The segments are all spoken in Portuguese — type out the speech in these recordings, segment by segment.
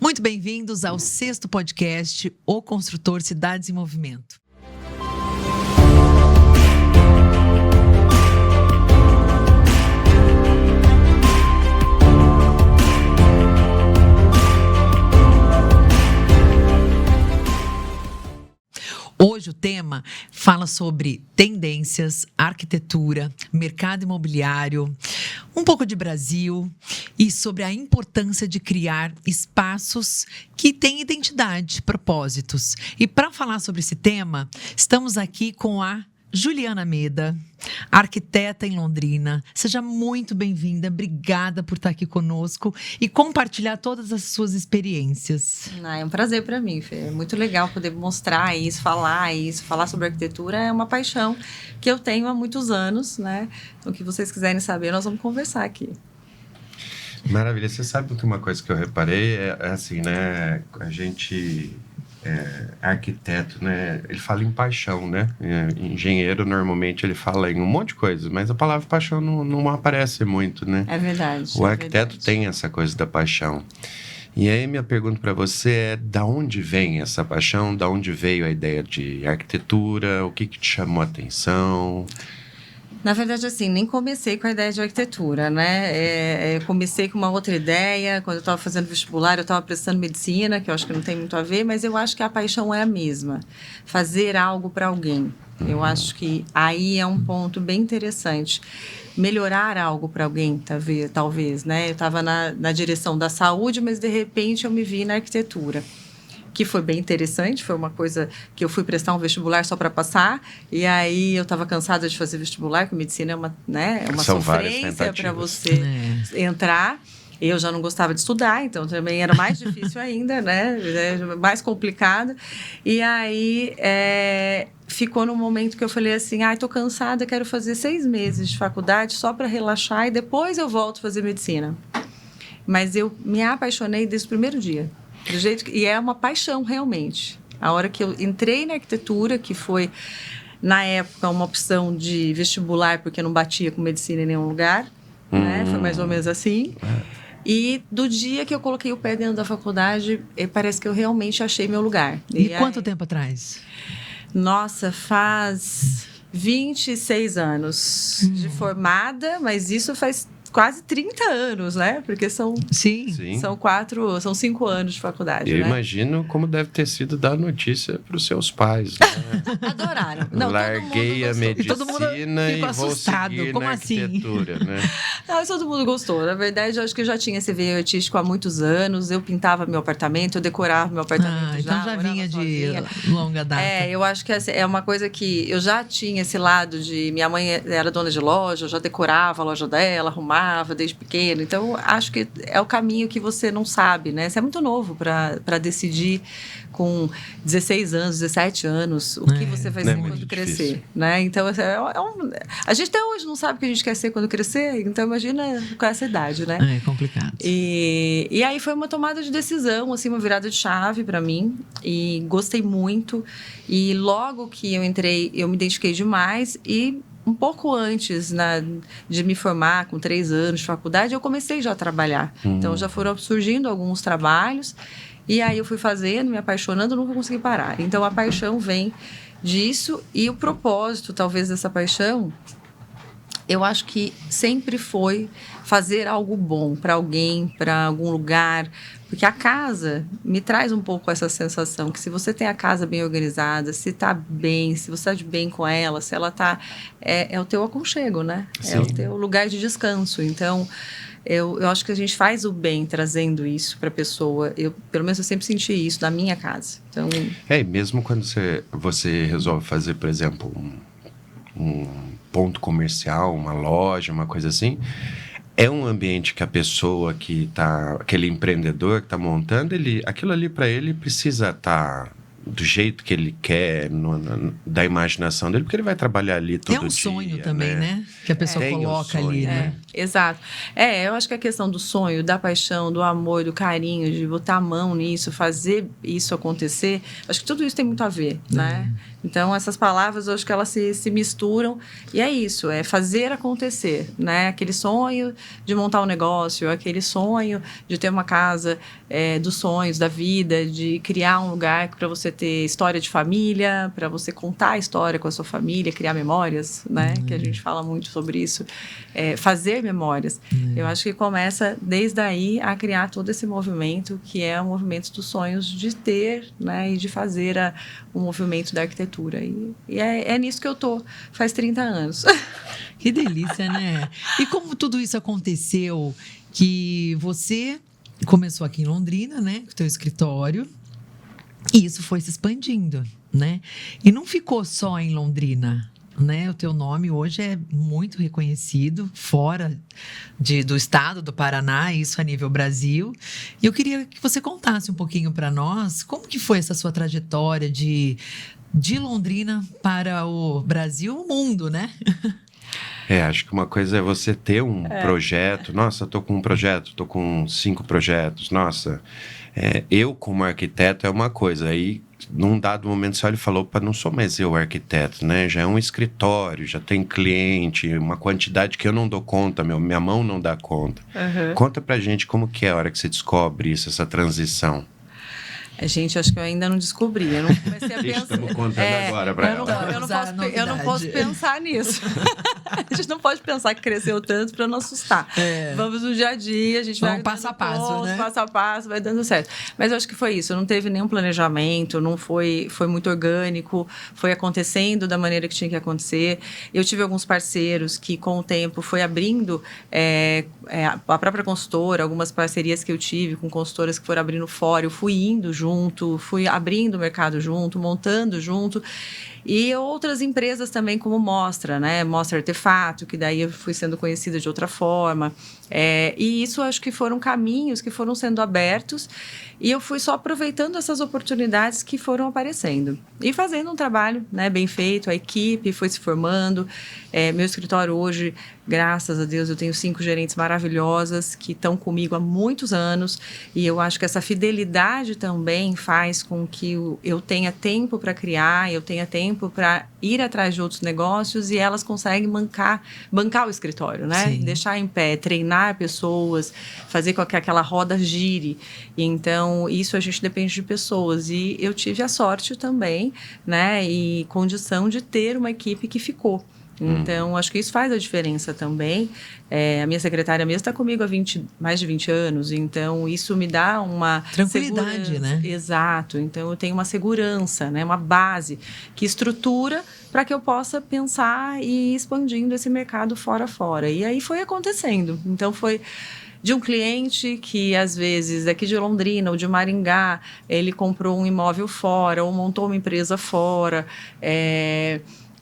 Muito bem-vindos ao 6º podcast, O Construtor Cidades em Movimento. Hoje o tema fala sobre tendências, arquitetura, mercado imobiliário, um pouco de Brasil e sobre a importância de criar espaços que têm identidade, propósitos. E para falar sobre esse tema, estamos aqui com a Juliana Meda, arquiteta em Londrina. Seja muito bem-vinda, obrigada por estar aqui conosco e compartilhar todas as suas experiências. É um prazer para mim, Fê. É muito legal poder mostrar isso, falar sobre arquitetura é uma paixão que eu tenho há muitos anos, né? Então, o que vocês quiserem saber, nós vamos conversar aqui. Maravilha. Você sabe que uma coisa que eu reparei é assim, né? A gente... arquiteto, né? Ele fala em paixão, né? Engenheiro, normalmente, ele fala em um monte de coisa, mas a palavra paixão não aparece muito, né? É verdade. O arquiteto tem essa coisa da paixão. E aí, minha pergunta para você é, da onde vem essa paixão? Da onde veio a ideia de arquitetura? O que te chamou a atenção? Na verdade, assim, nem comecei com a ideia de arquitetura, né? Eu comecei com uma outra ideia. Quando eu estava fazendo vestibular, eu estava prestando medicina, que eu acho que não tem muito a ver, mas eu acho que a paixão é a mesma. Fazer algo para alguém. Eu acho que aí é um ponto bem interessante. Melhorar algo para alguém, talvez, né? Eu estava na direção da saúde, mas de repente eu me vi na arquitetura, que foi bem interessante, foi uma coisa que eu fui prestar um vestibular só para passar, e aí eu estava cansada de fazer vestibular, porque medicina é uma sofrência para você entrar. Eu já não gostava de estudar, então também era mais difícil ainda, né? Mais complicado. E aí ficou no momento que eu falei assim, tô cansada, quero fazer 6 meses de faculdade só para relaxar e depois eu volto a fazer medicina. Mas eu me apaixonei desde o primeiro dia. Do jeito e é uma paixão, realmente. A hora que eu entrei na arquitetura, que foi, na época, uma opção de vestibular, porque eu não batia com medicina em nenhum lugar, né? Foi mais ou menos assim. E do dia que eu coloquei o pé dentro da faculdade, parece que eu realmente achei meu lugar. E quanto tempo atrás? Nossa, faz 26 anos de formada, mas isso faz quase 30 anos, né? Porque são 5 anos de faculdade, Eu né? imagino como deve ter sido dar notícia para os seus pais, né? Adoraram. Não, larguei a medicina todo mundo e vou assustado. seguir Como na assim? arquitetura, né? Não, todo mundo gostou. Na verdade, eu acho que eu já tinha esse veio artístico há muitos anos. Eu pintava meu apartamento, eu decorava meu apartamento então já vinha sozinha. De longa data. Eu acho que é uma coisa que eu já tinha esse lado de... Minha mãe era dona de loja, eu já decorava a loja dela, arrumava desde pequeno. Então, acho que é o caminho que você não sabe, né? Você é muito novo para decidir com 16 anos, 17 anos, o que você vai ser quando crescer, né? Então, a gente até hoje não sabe o que a gente quer ser quando crescer, então imagina com essa idade, né? É complicado. E aí foi uma tomada de decisão, assim, uma virada de chave para mim, e gostei muito. E logo que eu entrei, eu me identifiquei demais e um pouco antes de me formar, com 3 anos de faculdade, eu comecei já a trabalhar. Então, já foram surgindo alguns trabalhos. E aí, eu fui fazendo, me apaixonando, nunca consegui parar. Então, a paixão vem disso. E o propósito, talvez, dessa paixão, eu acho que sempre foi fazer algo bom para alguém, para algum lugar. Porque a casa me traz um pouco essa sensação que se você tem a casa bem organizada, se está bem, se você está de bem com ela, se ela está... É o teu aconchego, né? Sim. É o teu lugar de descanso. Então, eu acho que a gente faz o bem trazendo isso para a pessoa. Pelo menos eu sempre senti isso na minha casa. Então... E mesmo quando você resolve fazer, por exemplo, um ponto comercial, uma loja, uma coisa assim... É um ambiente que a pessoa que está... Aquele empreendedor que está montando, aquilo ali para ele precisa estar do jeito que ele quer, da imaginação dele, porque ele vai trabalhar ali todo dia. É um sonho também, né? Que a pessoa Tem coloca sonho, ali, né? Exato. Eu acho que a questão do sonho, da paixão, do amor, do carinho, de botar a mão nisso, fazer isso acontecer, acho que tudo isso tem muito a ver, né? Então, essas palavras, eu acho que elas se misturam e é isso, é fazer acontecer, né? Aquele sonho de montar um negócio, aquele sonho de ter uma casa dos sonhos, da vida, de criar um lugar para você ter história de família, para você contar a história com a sua família, criar memórias, né? Que a gente fala muito sobre isso. Fazer memórias. Eu acho que começa desde aí a criar todo esse movimento, que é o movimento dos sonhos de ter, né? E de fazer o movimento da arquitetura. E é nisso que eu tô faz 30 anos. Que delícia, né? E como tudo isso aconteceu, que você começou aqui em Londrina, né? Com o teu escritório, e isso foi se expandindo, né? E não ficou só em Londrina, né? O teu nome hoje é muito reconhecido fora do estado do Paraná, isso a nível Brasil. E eu queria que você contasse um pouquinho para nós como que foi essa sua trajetória de Londrina para o Brasil, o mundo, né? Acho que uma coisa é você ter um projeto. Nossa, tô com um projeto, tô com 5 projetos. Nossa, eu como arquiteto é uma coisa. Aí, num dado momento, você olha e falou, opa, não sou mais eu arquiteto, né? Já é um escritório, já tem cliente, uma quantidade que eu não dou conta, minha mão não dá conta. Conta pra gente como que é a hora que você descobre isso, essa transição. Gente, acho que eu ainda não descobri. Eu não comecei a pensar. Estamos contando agora para ela. Eu não posso pensar nisso. A gente não pode pensar que cresceu tanto para não assustar. Vamos no dia a dia, a gente vai passo a passo, né? Passo a passo, vai dando certo. Mas eu acho que foi isso. Não teve nenhum planejamento, não foi muito orgânico, foi acontecendo da maneira que tinha que acontecer. Eu tive alguns parceiros que, com o tempo, foi abrindo a própria consultora, algumas parcerias que eu tive com consultoras que foram abrindo fora, eu fui indo junto, fui abrindo o mercado junto, montando junto. E outras empresas também, como Mostra, né? Mostra Artefato, que daí eu fui sendo conhecida de outra forma. E isso acho que foram caminhos que foram sendo abertos e eu fui só aproveitando essas oportunidades que foram aparecendo. E fazendo um trabalho, né, bem feito, a equipe foi se formando. Meu escritório hoje, graças a Deus, eu tenho 5 gerentes maravilhosas que estão comigo há muitos anos e eu acho que essa fidelidade também faz com que eu tenha tempo para criar, eu tenha tempo para ir atrás de outros negócios e elas conseguem bancar o escritório, né? Sim. Deixar em pé, treinar pessoas, fazer com que aquela roda gire. E então, isso a gente depende de pessoas. E eu tive a sorte também, né? E condição de ter uma equipe que ficou. Então, acho que isso faz a diferença também. A minha secretária mesmo está comigo há mais de 20 anos, então isso me dá uma tranquilidade, segurança. né? Exato, então eu tenho uma segurança, né? Uma base que estrutura para que eu possa pensar e ir expandindo esse mercado fora a fora. E aí foi acontecendo. Então, foi de um cliente que, às vezes, daqui de Londrina ou de Maringá, ele comprou um imóvel fora ou montou uma empresa fora,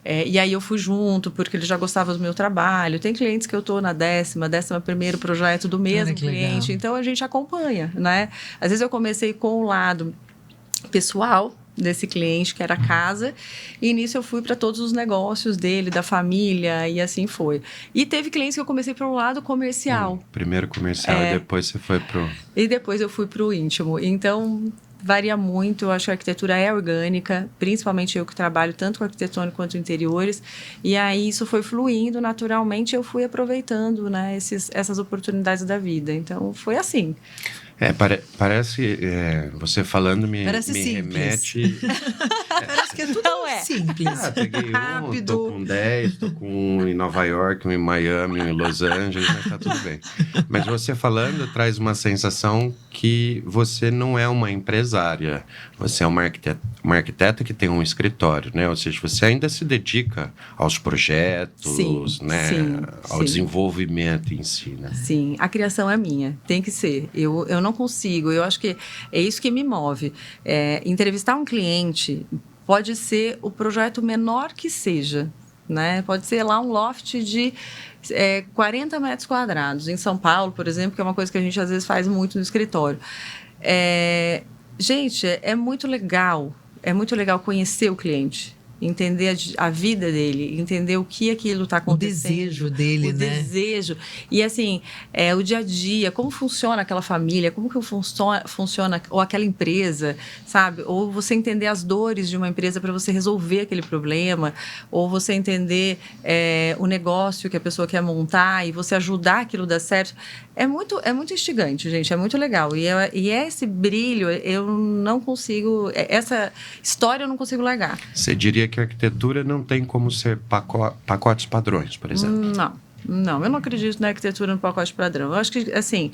e aí eu fui junto, porque ele já gostava do meu trabalho. Tem clientes que eu estou na 11º projeto do mesmo cliente. Legal. Então, a gente acompanha, né? Às vezes eu comecei com o lado pessoal desse cliente, que era a casa, e nisso eu fui para todos os negócios dele, da família, e assim foi. E teve clientes que eu comecei pelo lado comercial. Primeiro comercial e depois você foi pro... E depois eu fui pro íntimo. Então, varia muito. Eu acho que a arquitetura é orgânica, principalmente eu que trabalho tanto com arquitetônico quanto interiores. E aí isso foi fluindo naturalmente, eu fui aproveitando, né, essas oportunidades da vida. Então, foi assim. Parece, você falando me simples. remete... Parece que é tudo simples. Peguei rápido. Tô com 10, tô com um em Nova York, um em Miami, um em Los Angeles, mas tá tudo bem. Mas você falando traz uma sensação que você não é uma empresária, você é uma arquiteta que tem um escritório, né? Ou seja, você ainda se dedica aos projetos, né? Ao desenvolvimento em si, né? Sim, a criação é minha, tem que ser. Eu não consigo, eu acho que é isso que me move. Entrevistar um cliente pode ser o projeto menor que seja, né? Pode ser lá um loft de 40 metros quadrados, em São Paulo, por exemplo, que é uma coisa que a gente às vezes faz muito no escritório. Gente, é muito legal muito legal conhecer o cliente. Entender a vida dele, entender o que aquilo está acontecendo. O desejo dele, o desejo. E assim, o dia a dia, como funciona aquela família, como que funciona ou aquela empresa, sabe? Ou você entender as dores de uma empresa para você resolver aquele problema, ou você entender o negócio que a pessoa quer montar e você ajudar aquilo a dar certo. É muito instigante, gente, é muito legal. E esse brilho, eu não consigo... Essa história eu não consigo largar. Você diria que a arquitetura não tem como ser pacotes padrões, por exemplo? Não, eu não acredito na arquitetura no pacote padrão. Eu acho que, assim,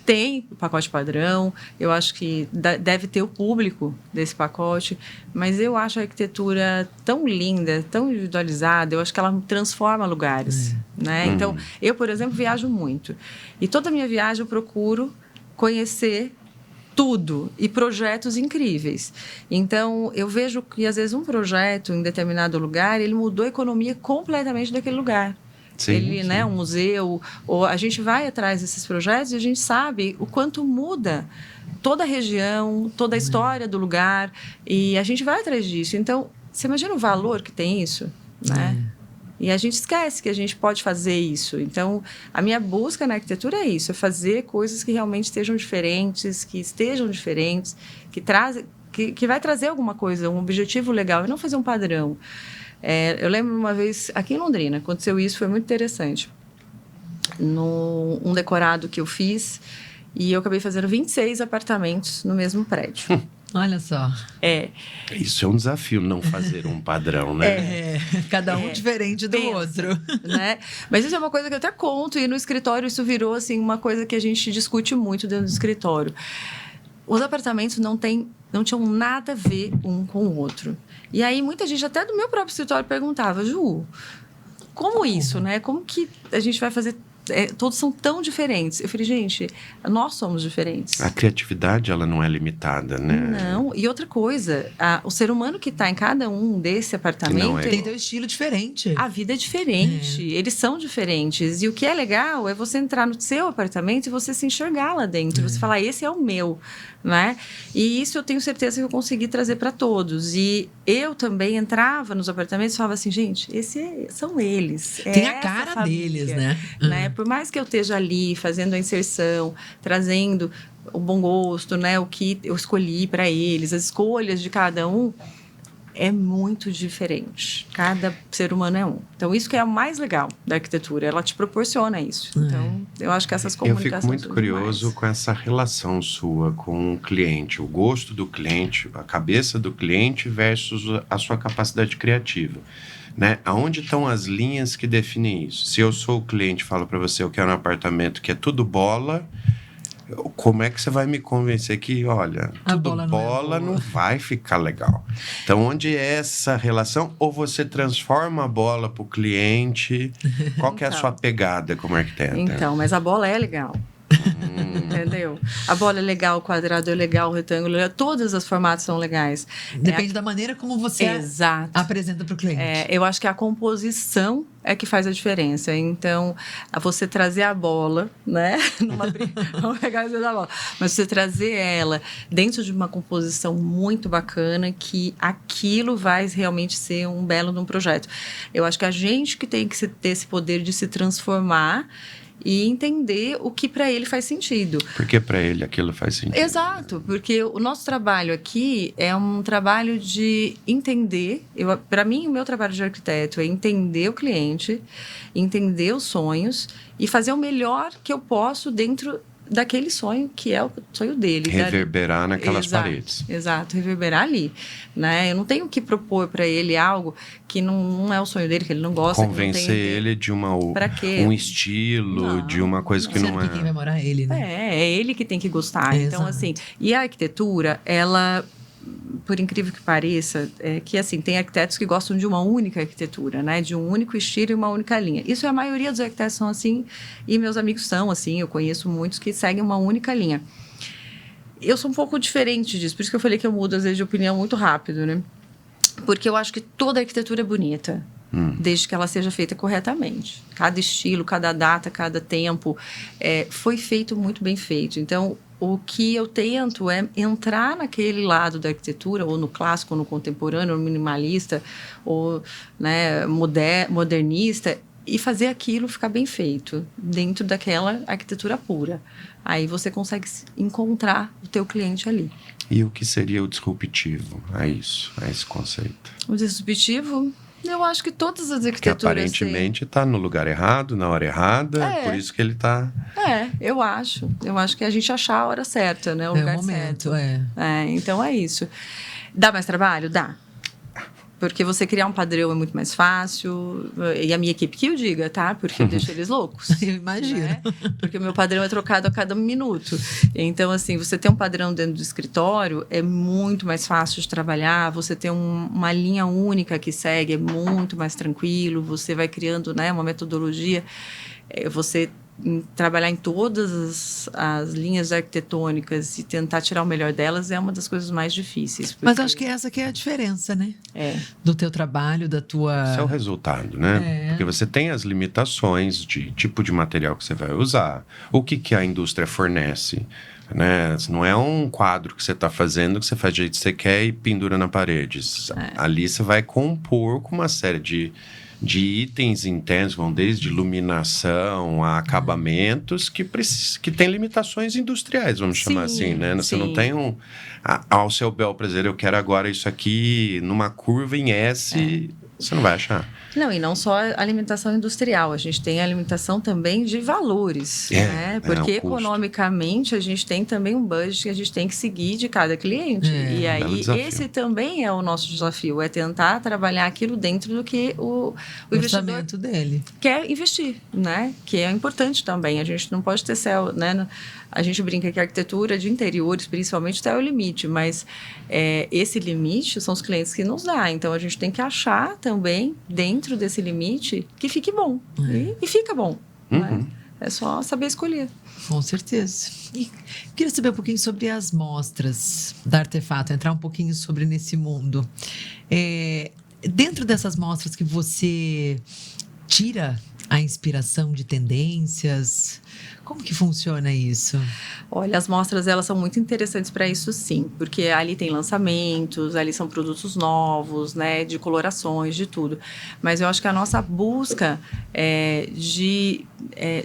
tem o pacote padrão, eu acho que deve ter o público desse pacote, mas eu acho a arquitetura tão linda, tão individualizada, eu acho que ela transforma lugares, né? Então, eu, por exemplo, viajo muito. E toda a minha viagem eu procuro conhecer tudo e projetos incríveis. Então, eu vejo que, às vezes, um projeto em determinado lugar, ele mudou a economia completamente daquele lugar. Sim. Né, um museu, ou a gente vai atrás desses projetos e a gente sabe o quanto muda toda a região, toda a história do lugar, e a gente vai atrás disso. Então, você imagina o valor que tem isso, né? E a gente esquece que a gente pode fazer isso. Então, a minha busca na arquitetura é isso, é fazer coisas que realmente estejam diferentes, que vai trazer alguma coisa, um objetivo legal, e não fazer um padrão. Eu lembro uma vez, aqui em Londrina, aconteceu isso, foi muito interessante. Um decorado que eu fiz, e eu acabei fazendo 26 apartamentos no mesmo prédio. Olha só. Isso é um desafio, não fazer um padrão, né? Cada um diferente do outro. Né? Mas isso é uma coisa que eu até conto, e no escritório isso virou assim, uma coisa que a gente discute muito dentro do escritório. Os apartamentos não tinham nada a ver um com o outro. E aí muita gente, até do meu próprio escritório, perguntava, Ju, como isso, né? Como que a gente vai fazer... todos são tão diferentes. Eu falei, gente, nós somos diferentes. A criatividade, ela não é limitada, né? Não, e outra coisa, o ser humano que está em cada um desse apartamento... Tem teu estilo diferente. A vida é diferente, eles são diferentes. E o que é legal é você entrar no seu apartamento e você se enxergar lá dentro. Você falar, esse é o meu, né? E isso eu tenho certeza que eu consegui trazer para todos. E eu também entrava nos apartamentos e falava assim, gente, são eles. Tem a cara família, deles, né? Por mais que eu esteja ali fazendo a inserção, trazendo o bom gosto, né? O que eu escolhi para eles, as escolhas de cada um, é muito diferente. Cada ser humano é um. Então, isso que é o mais legal da arquitetura. Ela te proporciona isso. Então, eu acho que essas comunicações... Eu fico muito curioso com essa relação sua com o cliente. O gosto do cliente, a cabeça do cliente versus a sua capacidade criativa. Né? Aonde estão as linhas que definem isso? Se eu sou o cliente e falo para você, eu quero um apartamento que é tudo bola... Como é que você vai me convencer que, olha, tudo bola não vai ficar legal? Então, onde é essa relação? Ou você transforma a bola para o cliente? Qual que é a sua pegada como arquiteta? Então, mas a bola é legal. Entendeu? A bola é legal, o quadrado é legal, o retângulo é legal, todos os formatos são legais. Depende da maneira como você apresenta para o cliente. Eu acho que a composição é que faz a diferença. Então, você trazer a bola, né? Vamos pegar essa da bola. Mas você trazer ela dentro de uma composição muito bacana, que aquilo vai realmente ser um belo de um projeto. Eu acho que a gente que tem que ter esse poder de se transformar e entender o que para ele faz sentido. Porque para ele aquilo faz sentido. Exato, porque o nosso trabalho aqui é um trabalho de entender. Para mim, o meu trabalho de arquiteto é entender o cliente, entender os sonhos e fazer o melhor que eu posso dentro daquele sonho que é o sonho dele. Reverberar naquelas paredes. Exato, reverberar ali. Né? Eu não tenho que propor para ele algo que não é o sonho dele, que ele não gosta. Convencer que não tem ele de um estilo, de uma coisa que não é... Quem vai morar ele, né? É ele que tem que gostar. Então, assim, e a arquitetura, ela... por incrível que pareça, que assim, tem arquitetos que gostam de uma única arquitetura, né? De um único estilo e uma única linha. Isso é a maioria dos arquitetos são assim, e meus amigos são assim, eu conheço muitos que seguem uma única linha. Eu sou um pouco diferente disso, por isso que eu falei que eu mudo às vezes de opinião muito rápido, né? Porque eu acho que toda arquitetura é bonita, desde que ela seja feita corretamente. Cada estilo, cada data, cada tempo foi feito muito bem feito. Então, o que eu tento é entrar naquele lado da arquitetura, ou no clássico, ou no contemporâneo, ou no minimalista, ou, né, modernista, e fazer aquilo ficar bem feito dentro daquela arquitetura pura. Aí você consegue encontrar o teu cliente ali. E o que seria o disruptivo a isso, a esse conceito? O disruptivo, eu acho que todas as Que arquiteturas aparentemente está no lugar errado, na hora errada, por isso que ele está... eu acho. Eu acho que a gente achar a hora certa, né? O lugar momento, certo. Então é isso. Dá mais trabalho? Dá. Porque você criar um padrão é muito mais fácil. E a minha equipe que eu diga, tá? Porque eu deixo eles loucos. Eu imagino. Né? Porque o meu padrão é trocado a cada minuto. Então, assim, você ter um padrão dentro do escritório é muito mais fácil de trabalhar. Você ter uma linha única que segue é muito mais tranquilo. Você vai criando, né, uma metodologia. Você trabalhar em todas as linhas arquitetônicas e tentar tirar o melhor delas é uma das coisas mais difíceis. Mas acho que essa que é a diferença, né? Do teu trabalho, da tua... Isso é o resultado, né? Porque você tem as limitações de tipo de material que você vai usar, o que a indústria fornece, né? Não é um quadro que você está fazendo que você faz do jeito que você quer e pendura na parede. Ali você vai compor com uma série de itens intensos, vão desde iluminação a acabamentos que tem limitações industriais, vamos chamar assim, né? Você não tem ao seu bel prazer, eu quero agora isso aqui numa curva em S, você não vai achar. Não, e não só a alimentação industrial, a gente tem a alimentação também de valores, né? Porque economicamente a gente tem também um budget que a gente tem que seguir de cada cliente. E aí esse também é o nosso desafio, é tentar trabalhar aquilo dentro do que o investidor dele quer investir, né? Que é importante também, a gente não pode ter céu, né? A gente brinca que a arquitetura de interiores, principalmente, está o limite, mas esse limite são os clientes que nos dão. Então, a gente tem que achar também, dentro desse limite, que fique bom. E fica bom. Né? É só saber escolher. Com certeza. E queria saber um pouquinho sobre as mostras da Artefato, entrar um pouquinho sobre nesse mundo. Dentro dessas mostras que você tira a inspiração de tendências, como que funciona isso? Olha, as mostras, elas são muito interessantes para isso, sim. Porque ali tem lançamentos, ali são produtos novos, né? De colorações, de tudo. Mas eu acho que a nossa busca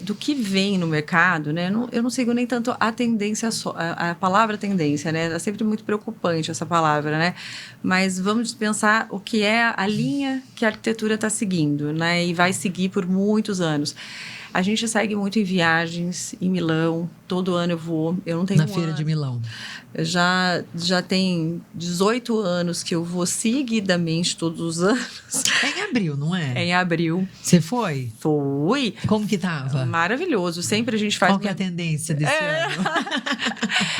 do que vem no mercado, né? Eu não sigo nem tanto a tendência, a palavra tendência, né? É sempre muito preocupante essa palavra, né? Mas vamos pensar o que é a linha que a arquitetura está seguindo, né? E vai seguir por muitos anos. A gente segue muito em viagens, em Milão. Todo ano eu vou. Eu não tenho Na Feira de Milão. Já tem 18 anos que eu vou seguidamente todos os anos. É em abril, não é? É em abril. Você foi? Fui. Como que tava? Maravilhoso. Sempre a gente faz... Qual que é a tendência desse ano?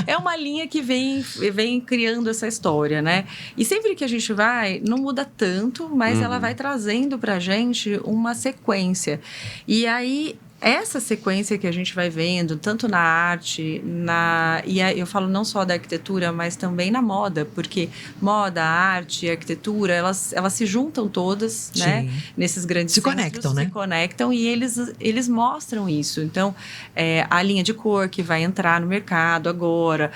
É uma linha que vem criando essa história, né? E sempre que a gente vai, não muda tanto, mas ela vai trazendo pra gente uma sequência. E aí... Essa sequência que a gente vai vendo, tanto na arte, eu falo não só da arquitetura, mas também na moda, porque moda, arte e arquitetura, elas se juntam todas, né? Nesses grandes centros, conectam, né? Se conectam e eles mostram isso. Então, a linha de cor que vai entrar no mercado agora,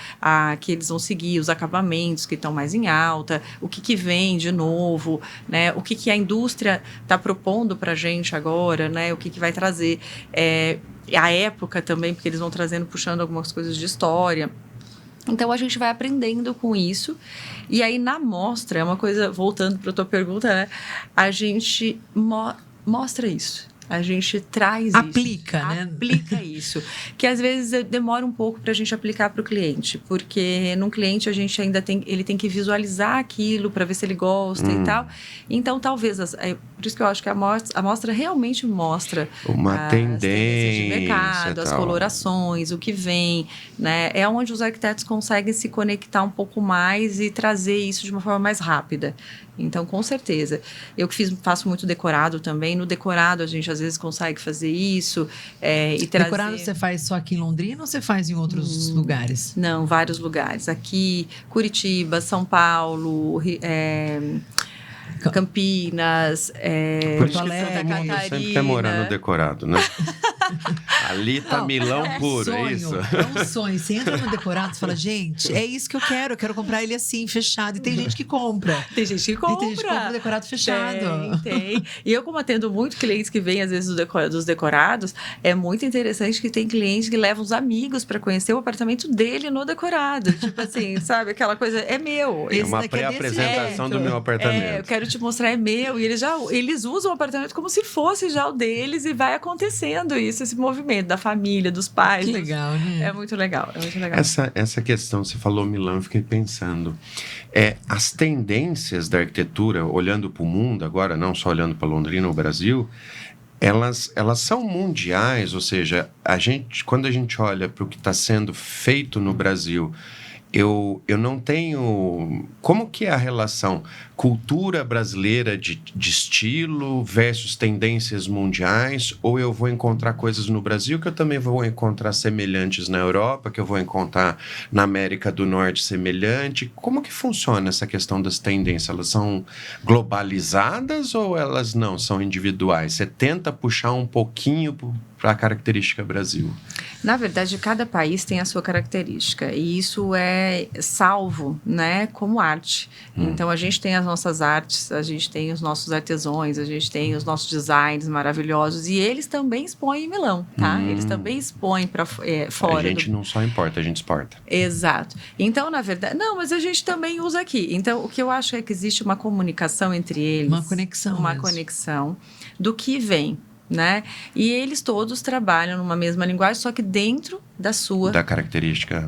que eles vão seguir, os acabamentos que estão mais em alta, o que vem de novo, né? O que a indústria está propondo para a gente agora, né? O que vai trazer... a época também, porque eles vão trazendo, puxando algumas coisas de história. Então, a gente vai aprendendo com isso. E aí, na mostra, é uma coisa, voltando para a tua pergunta, né? A gente mostra isso. A gente traz aplica, isso. Né? Aplica isso. Que às vezes demora um pouco para a gente aplicar para o cliente. Porque num cliente a gente ainda ele tem que visualizar aquilo para ver se ele gosta e tal. Então, talvez... por isso que eu acho que a mostra realmente mostra... Uma tendência de mercado, as colorações, o que vem. Né? É onde os arquitetos conseguem se conectar um pouco mais e trazer isso de uma forma mais rápida. Então, com certeza. Eu que faço muito decorado também. No decorado, a gente às vezes consegue fazer isso. E trazer... Decorado você faz só aqui em Londrina ou você faz em outros lugares? Não, vários lugares. Aqui, Curitiba, São Paulo, Campinas, Porto Alegre. Santa Catarina. Sempre quer morar no decorado, né? Ali tá Milão puro, sonho, é isso? É um sonho. Você entra no Decorados e fala, gente, é isso que eu quero comprar ele assim, fechado. E tem gente que compra. Tem gente que compra. E tem gente que compra o decorado fechado. Tem. E eu, como atendo muito clientes que vêm, às vezes, dos decorados, é muito interessante que tem clientes que levam os amigos para conhecer o apartamento dele no decorado. Tipo assim, sabe? Aquela coisa, é meu. É uma pré-apresentação do meu apartamento. Eu quero te mostrar, é meu. E eles usam o apartamento como se fosse já o deles e vai acontecendo isso, esse movimento da família, dos pais. Que legal, né? É muito legal, é muito legal. Essa questão, você falou Milão, eu fiquei pensando. As tendências da arquitetura, olhando para o mundo agora, não só olhando para Londrina ou Brasil, elas são mundiais, ou seja, quando a gente olha para o que está sendo feito no Brasil, eu não tenho... Como que é a relação cultura brasileira de estilo versus tendências mundiais? Ou eu vou encontrar coisas no Brasil que eu também vou encontrar semelhantes na Europa, que eu vou encontrar na América do Norte semelhante? Como que funciona essa questão das tendências? Elas são globalizadas ou elas não? São individuais? Você tenta puxar um pouquinho para a característica Brasil? Na verdade, cada país tem a sua característica e isso é salvo, né, como arte. Então, a gente tem as nossas artes, a gente tem os nossos artesãos, a gente tem os nossos designs maravilhosos e eles também expõem em Milão, tá? Eles também expõem para fora. A gente não só importa, a gente exporta. Exato. Então, na verdade... Não, mas a gente também usa aqui. Então, o que eu acho é que existe uma comunicação entre eles. Uma conexão. Uma conexão do que vem, né? E eles todos trabalham numa mesma linguagem, só que dentro da sua característica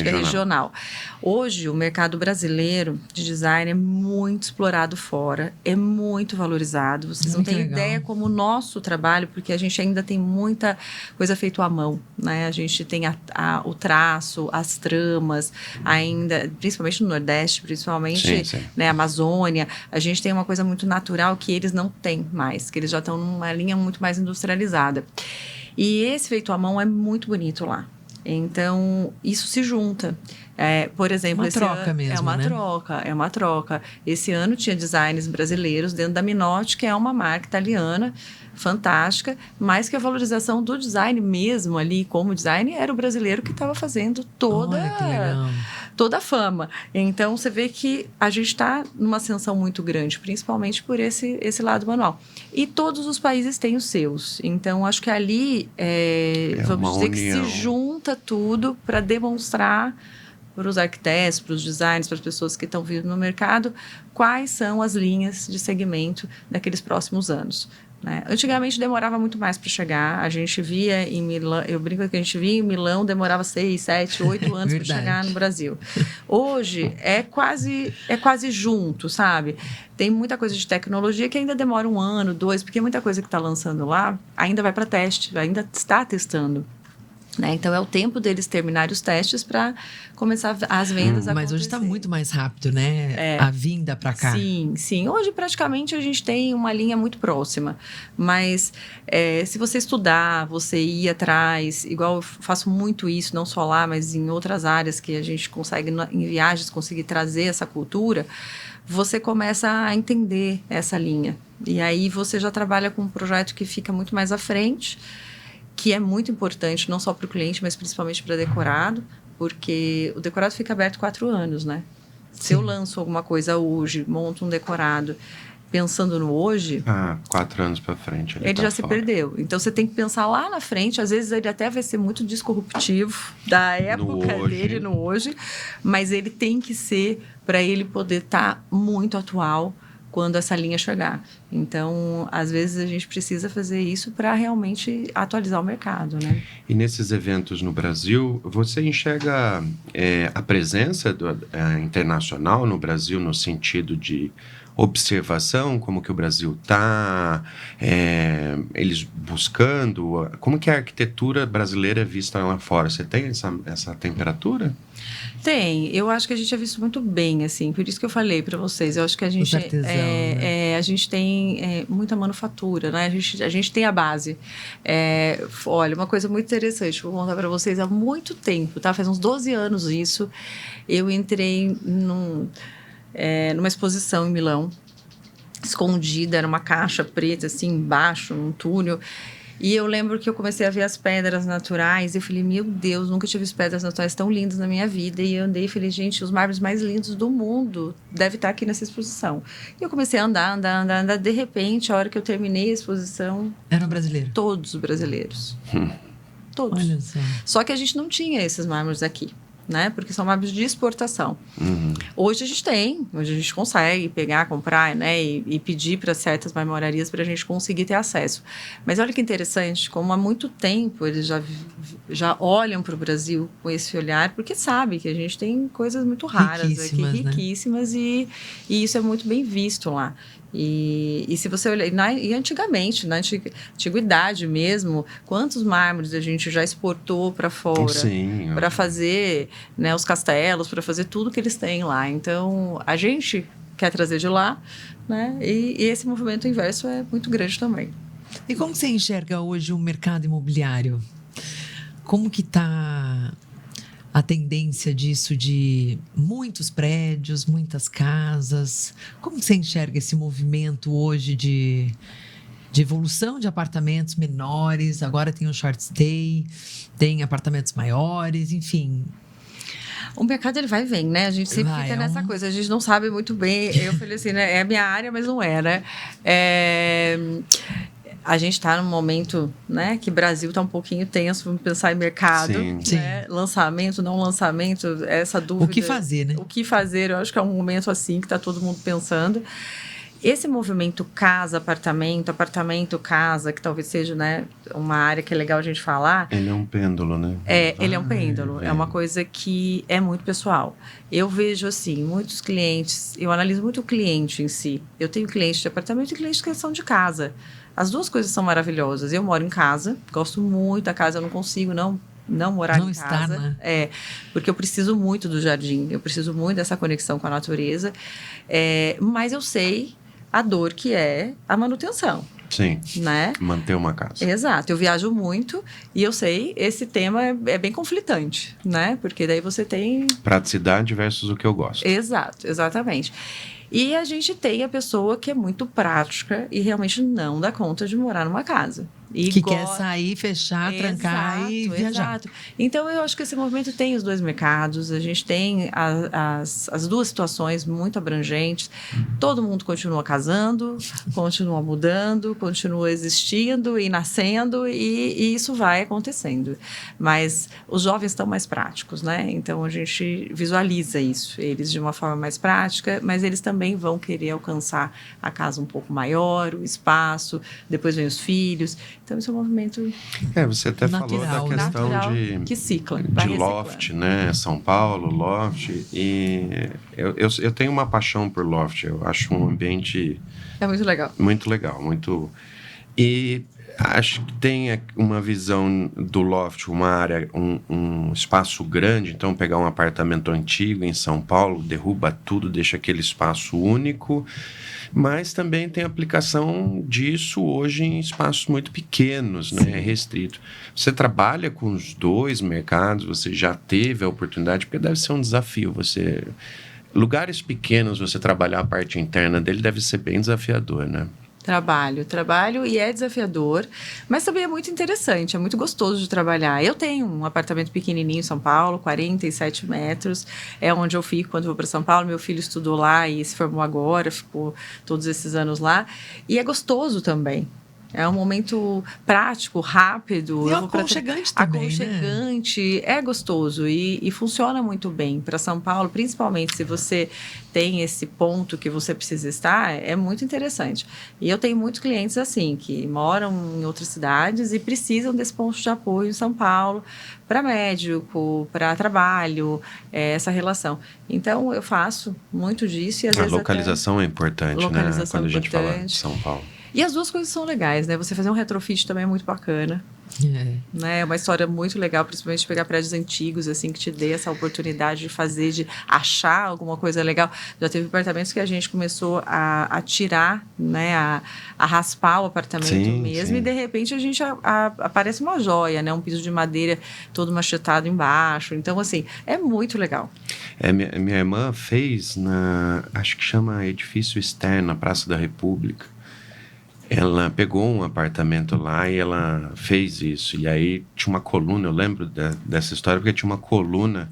regional. Hoje, o mercado brasileiro de design é muito explorado fora, é muito valorizado. Vocês não têm ideia como o nosso trabalho, porque a gente ainda tem muita coisa feita à mão, né? A gente tem o traço, as tramas, ainda, principalmente no Nordeste, principalmente né, Amazônia, a gente tem uma coisa muito natural que eles não têm mais, que eles já estão numa linha muito mais industrializada. E esse feito à mão é muito bonito lá. Então, isso se junta. Por exemplo, esse troca mesmo, é uma troca. Esse ano tinha designers brasileiros dentro da Minotti, que é uma marca italiana fantástica, mas que a valorização do design mesmo ali, como design, era o brasileiro que estava fazendo toda a fama. Então, você vê que a gente está numa ascensão muito grande, principalmente por esse lado manual. E todos os países têm os seus. Então, acho que ali, vamos dizer que se junta tudo para demonstrar para os arquitetos, para os designers, para as pessoas que estão vindo no mercado, quais são as linhas de segmento daqueles próximos anos. Né? Antigamente demorava muito mais para chegar. A gente via em Milão, eu brinco que a gente via em Milão, demorava 6, 7, 8 anos para chegar no Brasil. Hoje é quase junto, sabe? Tem muita coisa de tecnologia que ainda demora 1 ano, 2, porque muita coisa que está lançando lá ainda vai para teste, ainda está testando. Né? Então, é o tempo deles terminarem os testes para começar as vendas a acontecer. Mas hoje está muito mais rápido, né? A vinda para cá. Sim. Hoje, praticamente, a gente tem uma linha muito próxima. Mas, se você estudar, você ir atrás, igual eu faço muito isso, não só lá, mas em outras áreas que a gente consegue, em viagens, conseguir trazer essa cultura, você começa a entender essa linha. E aí, você já trabalha com um projeto que fica muito mais à frente, que é muito importante, não só para o cliente, mas principalmente para decorado, porque o decorado fica aberto 4 anos, né? Sim. Se eu lanço alguma coisa hoje, monto um decorado, pensando no hoje... 4 anos para frente. Ele já se perdeu. Então, você tem que pensar lá na frente, às vezes ele até vai ser muito disruptivo da época dele no hoje, mas ele tem que ser para ele poder estar muito atual quando essa linha chegar. Então, às vezes, a gente precisa fazer isso para realmente atualizar o mercado, né? E nesses eventos no Brasil, você enxerga a presença internacional no Brasil no sentido de observação, como que o Brasil está, eles buscando, como que a arquitetura brasileira é vista lá fora? Você tem essa temperatura? Tem, eu acho que a gente é visto muito bem, assim, por isso que eu falei para vocês, eu acho que a gente, a gente tem muita manufatura, né? A gente tem a base. Olha, uma coisa muito interessante, vou contar para vocês, há muito tempo, tá? Faz uns 12 anos isso, eu entrei numa exposição em Milão, escondida, era uma caixa preta, assim, embaixo, num túnel. E eu lembro que eu comecei a ver as pedras naturais e eu falei, meu Deus, nunca tive visto pedras naturais tão lindas na minha vida. E eu andei e falei, gente, os mármores mais lindos do mundo devem estar aqui nessa exposição. E eu comecei a andar. De repente, a hora que eu terminei a exposição... Era um brasileiro? Todos brasileiros. Todos. Olha só. Só que a gente não tinha esses mármores aqui, né? Porque são mármores de exportação. Hoje a gente tem, hoje a gente consegue pegar, comprar, né? E pedir para certas marmorarias para a gente conseguir ter acesso. Mas olha que interessante, como há muito tempo eles já olham para o Brasil com esse olhar, porque sabem que a gente tem coisas muito raras riquíssimas, aqui, riquíssimas, né? e isso é muito bem visto lá. E se você olhar, e antigamente, na antiguidade mesmo, quantos mármores a gente já exportou para fora para fazer, né, os castelos, para fazer tudo que eles têm lá. Então, a gente quer trazer de lá, né? E esse movimento inverso é muito grande também. E como você enxerga hoje o mercado imobiliário? Como que está a tendência disso de muitos prédios, muitas casas? Como você enxerga esse movimento hoje de evolução de apartamentos menores? Agora tem o short stay, tem apartamentos maiores, enfim. O mercado, ele vai e vem, né? A gente sempre fica nessa coisa. A gente não sabe muito bem. Eu falei assim, né? É a minha área, mas não é, né? A gente está num momento, né, que o Brasil está um pouquinho tenso, vamos pensar em mercado, Sim. né? Lançamento, não lançamento, essa dúvida. O que fazer, né? O que fazer, eu acho que é um momento assim que está todo mundo pensando. Esse movimento casa, apartamento, casa, que talvez seja, né, uma área que é legal a gente falar. Ele é um pêndulo, né? Ele é um pêndulo, é uma coisa que é muito pessoal. Eu vejo, assim, muitos clientes, eu analiso muito o cliente em si. Eu tenho clientes de apartamento e clientes que são de casa. As duas coisas são maravilhosas. Eu moro em casa, gosto muito da casa, eu não consigo não morar em casa. Né? Porque eu preciso muito do jardim, eu preciso muito dessa conexão com a natureza. Mas eu sei a dor que é a manutenção. Sim, né? Manter uma casa. Exato, eu viajo muito e eu sei, esse tema é bem conflitante, né? Porque daí você tem... Praticidade versus o que eu gosto. Exato, exatamente. E a gente tem a pessoa que é muito prática e realmente não dá conta de morar numa casa. Que quer sair, fechar, trancar e viajar. Exato. Então, eu acho que esse movimento tem os dois mercados. A gente tem as duas situações muito abrangentes. Todo mundo continua casando, continua mudando, continua existindo e nascendo. E isso vai acontecendo. Mas os jovens estão mais práticos, né? Então, a gente visualiza isso. Eles de uma forma mais prática, mas eles também vão querer alcançar a casa um pouco maior, o espaço. Depois vem os filhos. Então, isso é um movimento você até natural, falou da questão natural, de... que cicla. De loft, né? São Paulo, loft. E eu tenho uma paixão por loft. Eu acho um ambiente... É muito legal. Muito legal, muito... E acho que tem uma visão do loft, uma área, um espaço grande. Então, pegar um apartamento antigo em São Paulo, derruba tudo, deixa aquele espaço único... Mas também tem aplicação disso hoje em espaços muito pequenos, né? Restrito. Você trabalha com os dois mercados, você já teve a oportunidade, porque deve ser um desafio. Lugares pequenos, você trabalhar a parte interna dele deve ser bem desafiador, né? Trabalho e é desafiador, mas também é muito interessante, é muito gostoso de trabalhar. Eu tenho um apartamento pequenininho em São Paulo, 47 metros, é onde eu fico quando vou para São Paulo. Meu filho estudou lá e se formou agora, ficou todos esses anos lá, e é gostoso também. É um momento prático, rápido. E aconchegante também, aconchegante, né? É gostoso e funciona muito bem para São Paulo, principalmente se você tem esse ponto que você precisa estar, é muito interessante. E eu tenho muitos clientes assim, que moram em outras cidades e precisam desse ponto de apoio em São Paulo, para médico, para trabalho, essa relação. Então, eu faço muito disso. E às vezes localização é importante, né? Quando a gente fala de São Paulo. E as duas coisas são legais, né? Você fazer um retrofit também é muito bacana. Né? É uma história muito legal, principalmente pegar prédios antigos, assim, que te dê essa oportunidade de fazer, de achar alguma coisa legal. Já teve apartamentos que a gente começou a tirar, né? A raspar o apartamento mesmo, e de repente a gente aparece uma joia, né? Um piso de madeira todo machetado embaixo. Então, assim, é muito legal. Minha irmã fez acho que chama Edifício Externo, na Praça da República. ela pegou um apartamento lá e ela fez isso. E aí tinha uma coluna, eu lembro dessa história, porque tinha uma coluna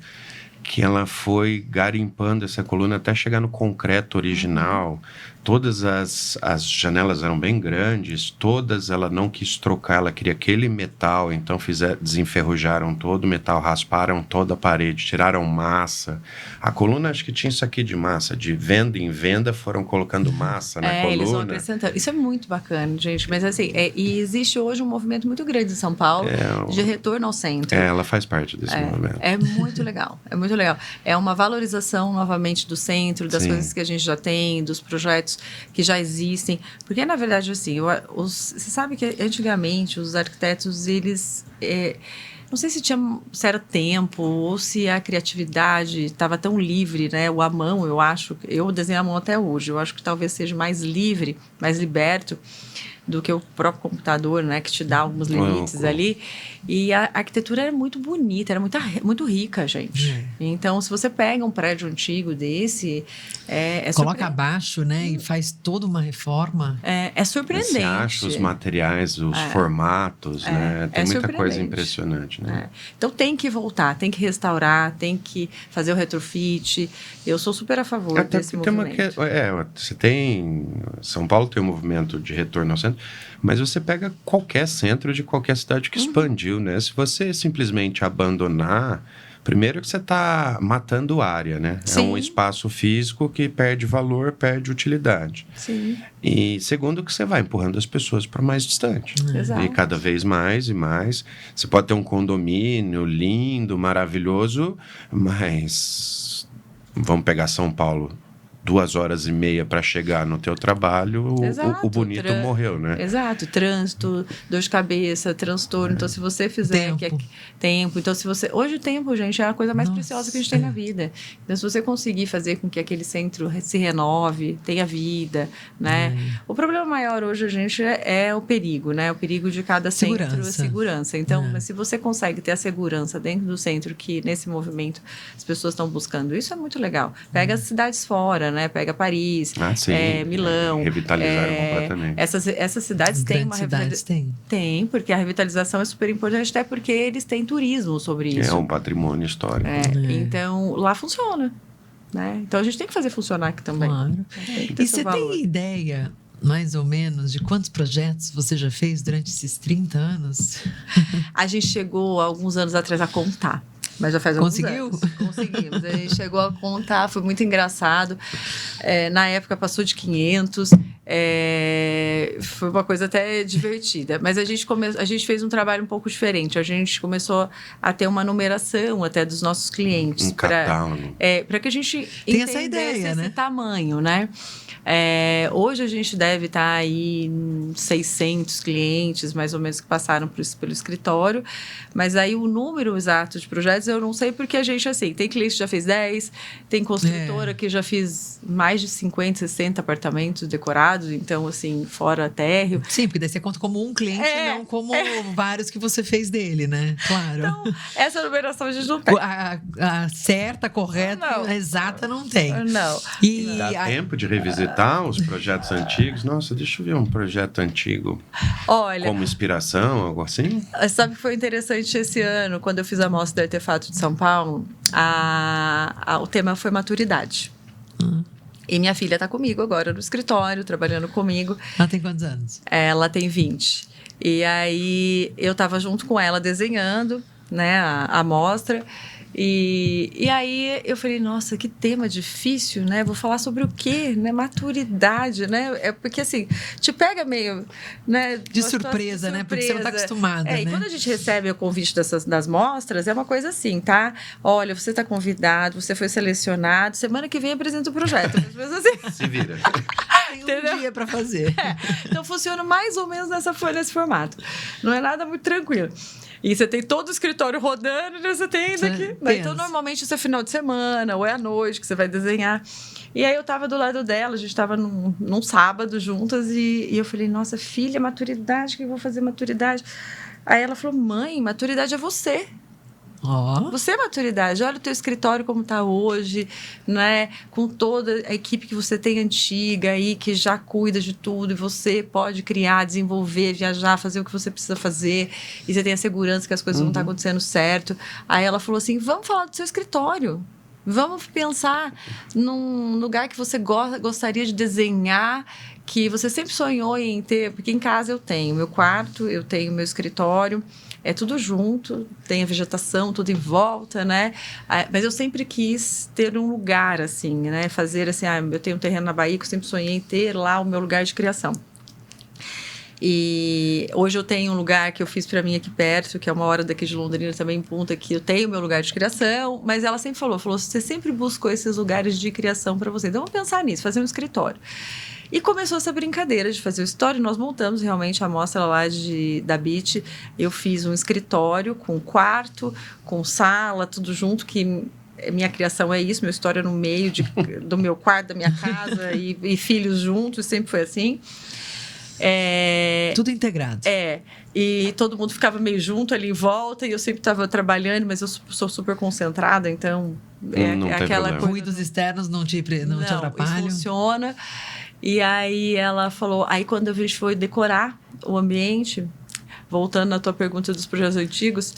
que ela foi garimpando essa coluna até chegar no concreto original. Todas as janelas eram bem grandes, todas ela não quis trocar, ela queria aquele metal, então desenferrujaram todo o metal, rasparam toda a parede, tiraram massa. A coluna, acho que tinha isso aqui de massa, de venda em venda, foram colocando massa na coluna. Eles vão acrescentando. Isso é muito bacana, gente, mas assim, e existe hoje um movimento muito grande em São Paulo de retorno ao centro. Ela faz parte desse movimento. É muito legal, é muito legal. É uma valorização novamente do centro, das coisas que a gente já tem, dos projetos que já existem, porque na verdade assim, você sabe que antigamente os arquitetos eles não sei se era tempo ou se a criatividade estava tão livre, né? A mão, eu desenho a mão até hoje, eu acho que talvez seja mais livre, mais liberto do que o próprio computador, né, que te dá alguns limites ali. E a arquitetura era muito bonita, era muito rica, gente. Então, se você pega um prédio antigo desse, coloca abaixo, né, e faz toda uma reforma. É surpreendente. Você acha os materiais, os formatos, né? Tem muita coisa impressionante, né? Então, tem que voltar, tem que restaurar, tem que fazer o retrofit. Eu sou super a favor desse movimento. São Paulo tem um movimento de retorno ao centro, mas você pega qualquer centro de qualquer cidade que expandiu, né? Se você simplesmente abandonar, primeiro que você está matando área, né? Sim. É um espaço físico que perde valor, perde utilidade. Sim. E segundo que você vai empurrando as pessoas para mais distante. Exato. E cada vez mais e mais. Você pode ter um condomínio lindo, maravilhoso, mas vamos pegar São Paulo. 2h30 para chegar no teu trabalho, o bonito morreu, né? Exato, trânsito, dor de cabeça, transtorno. Então, se você fizer tempo. Então, se você hoje o tempo, gente, é a coisa mais preciosa que a gente tem na vida. Então, se você conseguir fazer com que aquele centro se renove, tenha vida, né? O problema maior hoje, gente, é o perigo, né? O perigo de cada centro, segurança. Então, mas se você consegue ter a segurança dentro do centro, que nesse movimento as pessoas estão buscando, isso é muito legal. Pega as cidades fora, né? Pega Paris, Milão. Revitalizaram completamente. Essas cidades têm uma revitalização. Tem, porque a revitalização é super importante, até porque eles têm turismo sobre isso. É um patrimônio histórico. Então, lá funciona. Né? Então, a gente tem que fazer funcionar aqui também. Claro. E você tem ideia, mais ou menos, de quantos projetos você já fez durante esses 30 anos? A gente chegou, alguns anos atrás, a contar. Mas já faz alguns anos. Conseguimos. A gente chegou a contar, foi muito engraçado. Na época passou de 500. Foi uma coisa até divertida. Mas a gente fez um trabalho um pouco diferente. A gente começou a ter uma numeração até dos nossos clientes. Um catálogo. Para que a gente tem essa ideia, esse tamanho, né? Hoje a gente deve estar aí em 600 clientes, mais ou menos, que passaram pelo escritório. Mas aí o número exato de projetos eu não sei, porque a gente, assim, tem cliente que já fez 10, tem construtora que já fiz mais de 50, 60 apartamentos decorados, então, assim, fora térreo. Sim, porque daí você conta como um cliente, não como vários que você fez dele, né? Claro. Então, essa numeração a gente não tem. A certa, correta, a exata não tem. Não. E dá tempo de revisitar os projetos antigos? Nossa, deixa eu ver um projeto antigo. Olha, como inspiração, algo assim? Sabe que foi interessante esse ano, quando eu fiz a mostra do Artefato de São Paulo, o tema foi maturidade. E minha filha está comigo agora no escritório, trabalhando comigo. Ela tem quantos anos? Ela tem 20. E aí eu estava junto com ela desenhando, né, a mostra. E aí eu falei, nossa, que tema difícil, né? Vou falar sobre o quê? Né? Maturidade, né? Porque assim, te pega meio, né? De surpresa, né? Porque você não está acostumada, né? E quando a gente recebe o convite das mostras, é uma coisa assim, tá? Olha, você está convidado, você foi selecionado, semana que vem apresenta o projeto. Assim. Se vira. Tem um dia para fazer. Então funciona mais ou menos nesse formato. Não é nada muito tranquilo. E você tem todo o escritório rodando, e você tem daqui. Então, normalmente, isso é final de semana ou é à noite que você vai desenhar. E aí, eu estava do lado dela, a gente estava num sábado juntas e eu falei, nossa, filha, maturidade, o que eu vou fazer maturidade? Aí ela falou, mãe, maturidade é você. Ó. Você é maturidade. Olha o teu escritório como está hoje, né? Com toda a equipe que você tem antiga aí, que já cuida de tudo. E você pode criar, desenvolver, viajar, fazer o que você precisa fazer. E você tem a segurança que as coisas vão estar acontecendo certo. Aí ela falou assim, vamos falar do seu escritório. Vamos pensar num lugar que você gostaria de desenhar, que você sempre sonhou em ter. Porque em casa eu tenho meu quarto, eu tenho meu escritório. É tudo junto, tem a vegetação, tudo em volta, né? Mas eu sempre quis ter um lugar, assim, né? Fazer assim, eu tenho um terreno na Bahia que eu sempre sonhei em ter lá o meu lugar de criação. E hoje eu tenho um lugar que eu fiz para mim aqui perto, que é 1 hora daqui de Londrina, também em Punta, que eu tenho meu lugar de criação, mas ela sempre falou, você sempre buscou esses lugares de criação para você. Então, vamos pensar nisso, fazer um escritório. E começou essa brincadeira de fazer o escritório. Nós montamos realmente a amostra lá da Beach. Eu fiz um escritório com quarto, com sala, tudo junto, que minha criação é isso. Meu escritório é no meio do meu quarto, da minha casa, e filhos juntos, sempre foi assim. Tudo integrado. E todo mundo ficava meio junto ali em volta, e eu sempre estava trabalhando, mas eu sou super concentrada, então não aquela coisa. Ruídos externos não te atrapalham? Isso funciona. E aí ela falou, aí quando a gente foi decorar o ambiente, voltando à tua pergunta dos projetos antigos,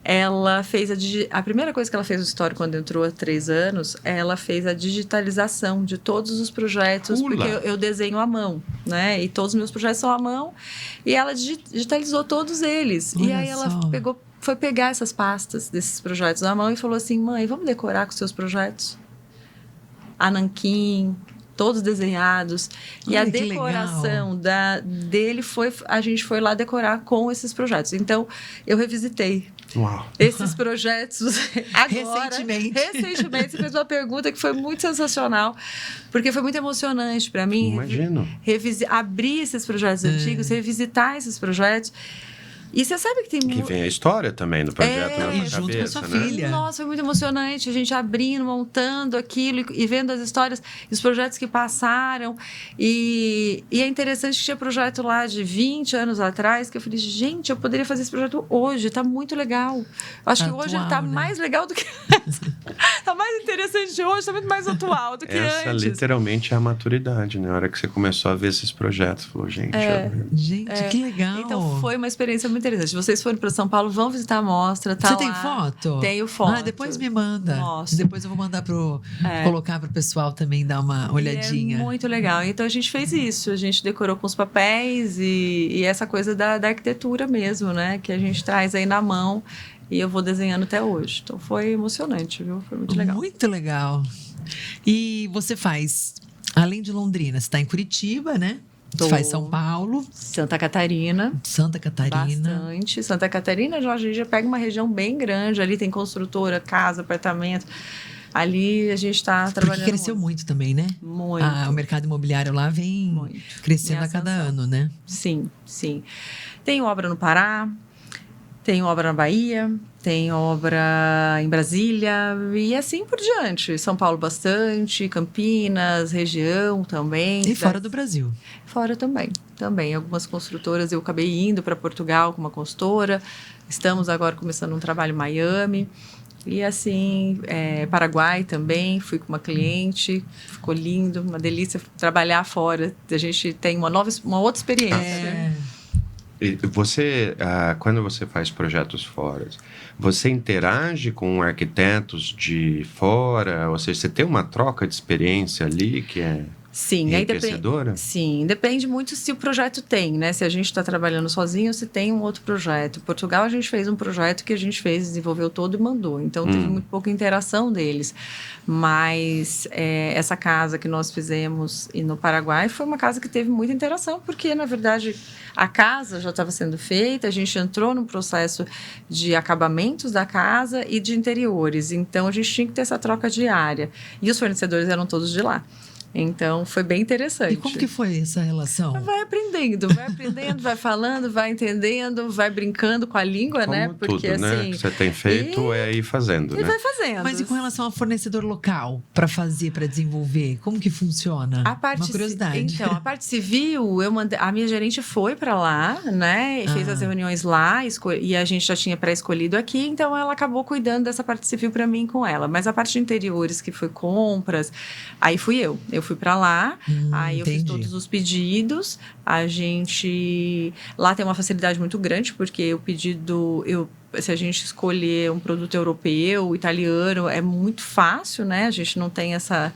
ela fez a primeira coisa que ela fez no escritório quando entrou há 3 anos, ela fez a digitalização de todos os projetos, porque eu desenho à mão, né? E todos os meus projetos são à mão, e ela digitalizou todos eles. Olha e aí ela só. foi pegar essas pastas desses projetos à mão e falou assim, mãe, vamos decorar com seus projetos? A nanquim, todos desenhados. Olha, e a que decoração dele a gente foi lá decorar com esses projetos. Então, eu revisitei esses projetos agora. Recentemente, você fez uma pergunta que foi muito sensacional, porque foi muito emocionante para mim. Imagino. Abrir esses projetos antigos, revisitar esses projetos. E você sabe que tem Que vem a história também do projeto na tua junto cabeça, com a sua né? filha. Nossa, foi muito emocionante. A gente abrindo, montando aquilo e vendo as histórias e os projetos que passaram. E é interessante que tinha projeto lá de 20 anos atrás que eu falei, gente, eu poderia fazer esse projeto hoje, tá muito legal. Eu acho que hoje ele tá mais legal do que antes. Tá mais interessante de hoje, tá muito mais atual do que Essa antes. literalmente é a maturidade, né? A hora que você começou a ver esses projetos, falou, gente... Gente, que legal. Então foi uma experiência muito interessante. Se vocês forem para São Paulo, vão visitar a mostra. Tá Você lá. tem foto? Tenho foto. Depois me manda. Mostro. Depois eu vou mandar colocar pro pessoal também dar uma olhadinha. É muito legal. Então a gente fez isso. A gente decorou com os papéis e essa coisa da arquitetura mesmo, né? Que a gente traz aí na mão e eu vou desenhando até hoje. Então foi emocionante, viu? Foi muito legal. Muito legal. E você faz, além de Londrina, você está em Curitiba, né? Você faz São Paulo. Santa Catarina. Bastante. Santa Catarina, Jorge, a gente já pega uma região bem grande. Ali tem construtora, casa, apartamento. Ali a gente está trabalhando. Porque cresceu muito também, né? Muito. O mercado imobiliário lá vem crescendo a cada ano, né? Sim, sim. Tem obra no Pará, tem obra na Bahia, tem obra em Brasília e assim por diante. São Paulo bastante, Campinas, região também. E fora do Brasil. Fora também. Algumas construtoras, eu acabei indo para Portugal com uma consultora. Estamos agora começando um trabalho em Miami. E assim, Paraguai também, fui com uma cliente, ficou lindo, uma delícia trabalhar fora. A gente tem uma outra experiência, né? E você, quando você faz projetos fora, você interage com arquitetos de fora? Ou seja, você tem uma troca de experiência ali que é enriquecedora? Sim, depende muito se o projeto tem, né? Se a gente está trabalhando sozinho ou se tem um outro projeto. Em Portugal, a gente fez um projeto que a gente desenvolveu todo e mandou. Então, teve muito pouca interação deles. Mas essa casa que nós fizemos no Paraguai foi uma casa que teve muita interação, porque, na verdade, a casa já estava sendo feita, a gente entrou no processo de acabamentos da casa e de interiores. Então, a gente tinha que ter essa troca diária. E os fornecedores eram todos de lá. Então, foi bem interessante. E como que foi essa relação? Vai aprendendo, vai falando, vai entendendo, vai brincando com a língua, Como né? Porque, tudo, né? Que você tem feito é ir fazendo, né? Vai fazendo. Mas e com relação ao fornecedor local, para desenvolver? Como que funciona? Uma curiosidade. Então, a parte civil, a minha gerente foi para lá, né? E fez as reuniões lá, e a gente já tinha pré-escolhido aqui, então ela acabou cuidando dessa parte civil para mim com ela. Mas a parte de interiores, que foi compras, aí fui eu. Eu fui para lá, aí eu fiz todos os pedidos. A gente... Lá tem uma facilidade muito grande, porque o pedido... Se a gente escolher um produto europeu, italiano, é muito fácil, né? A gente não tem essa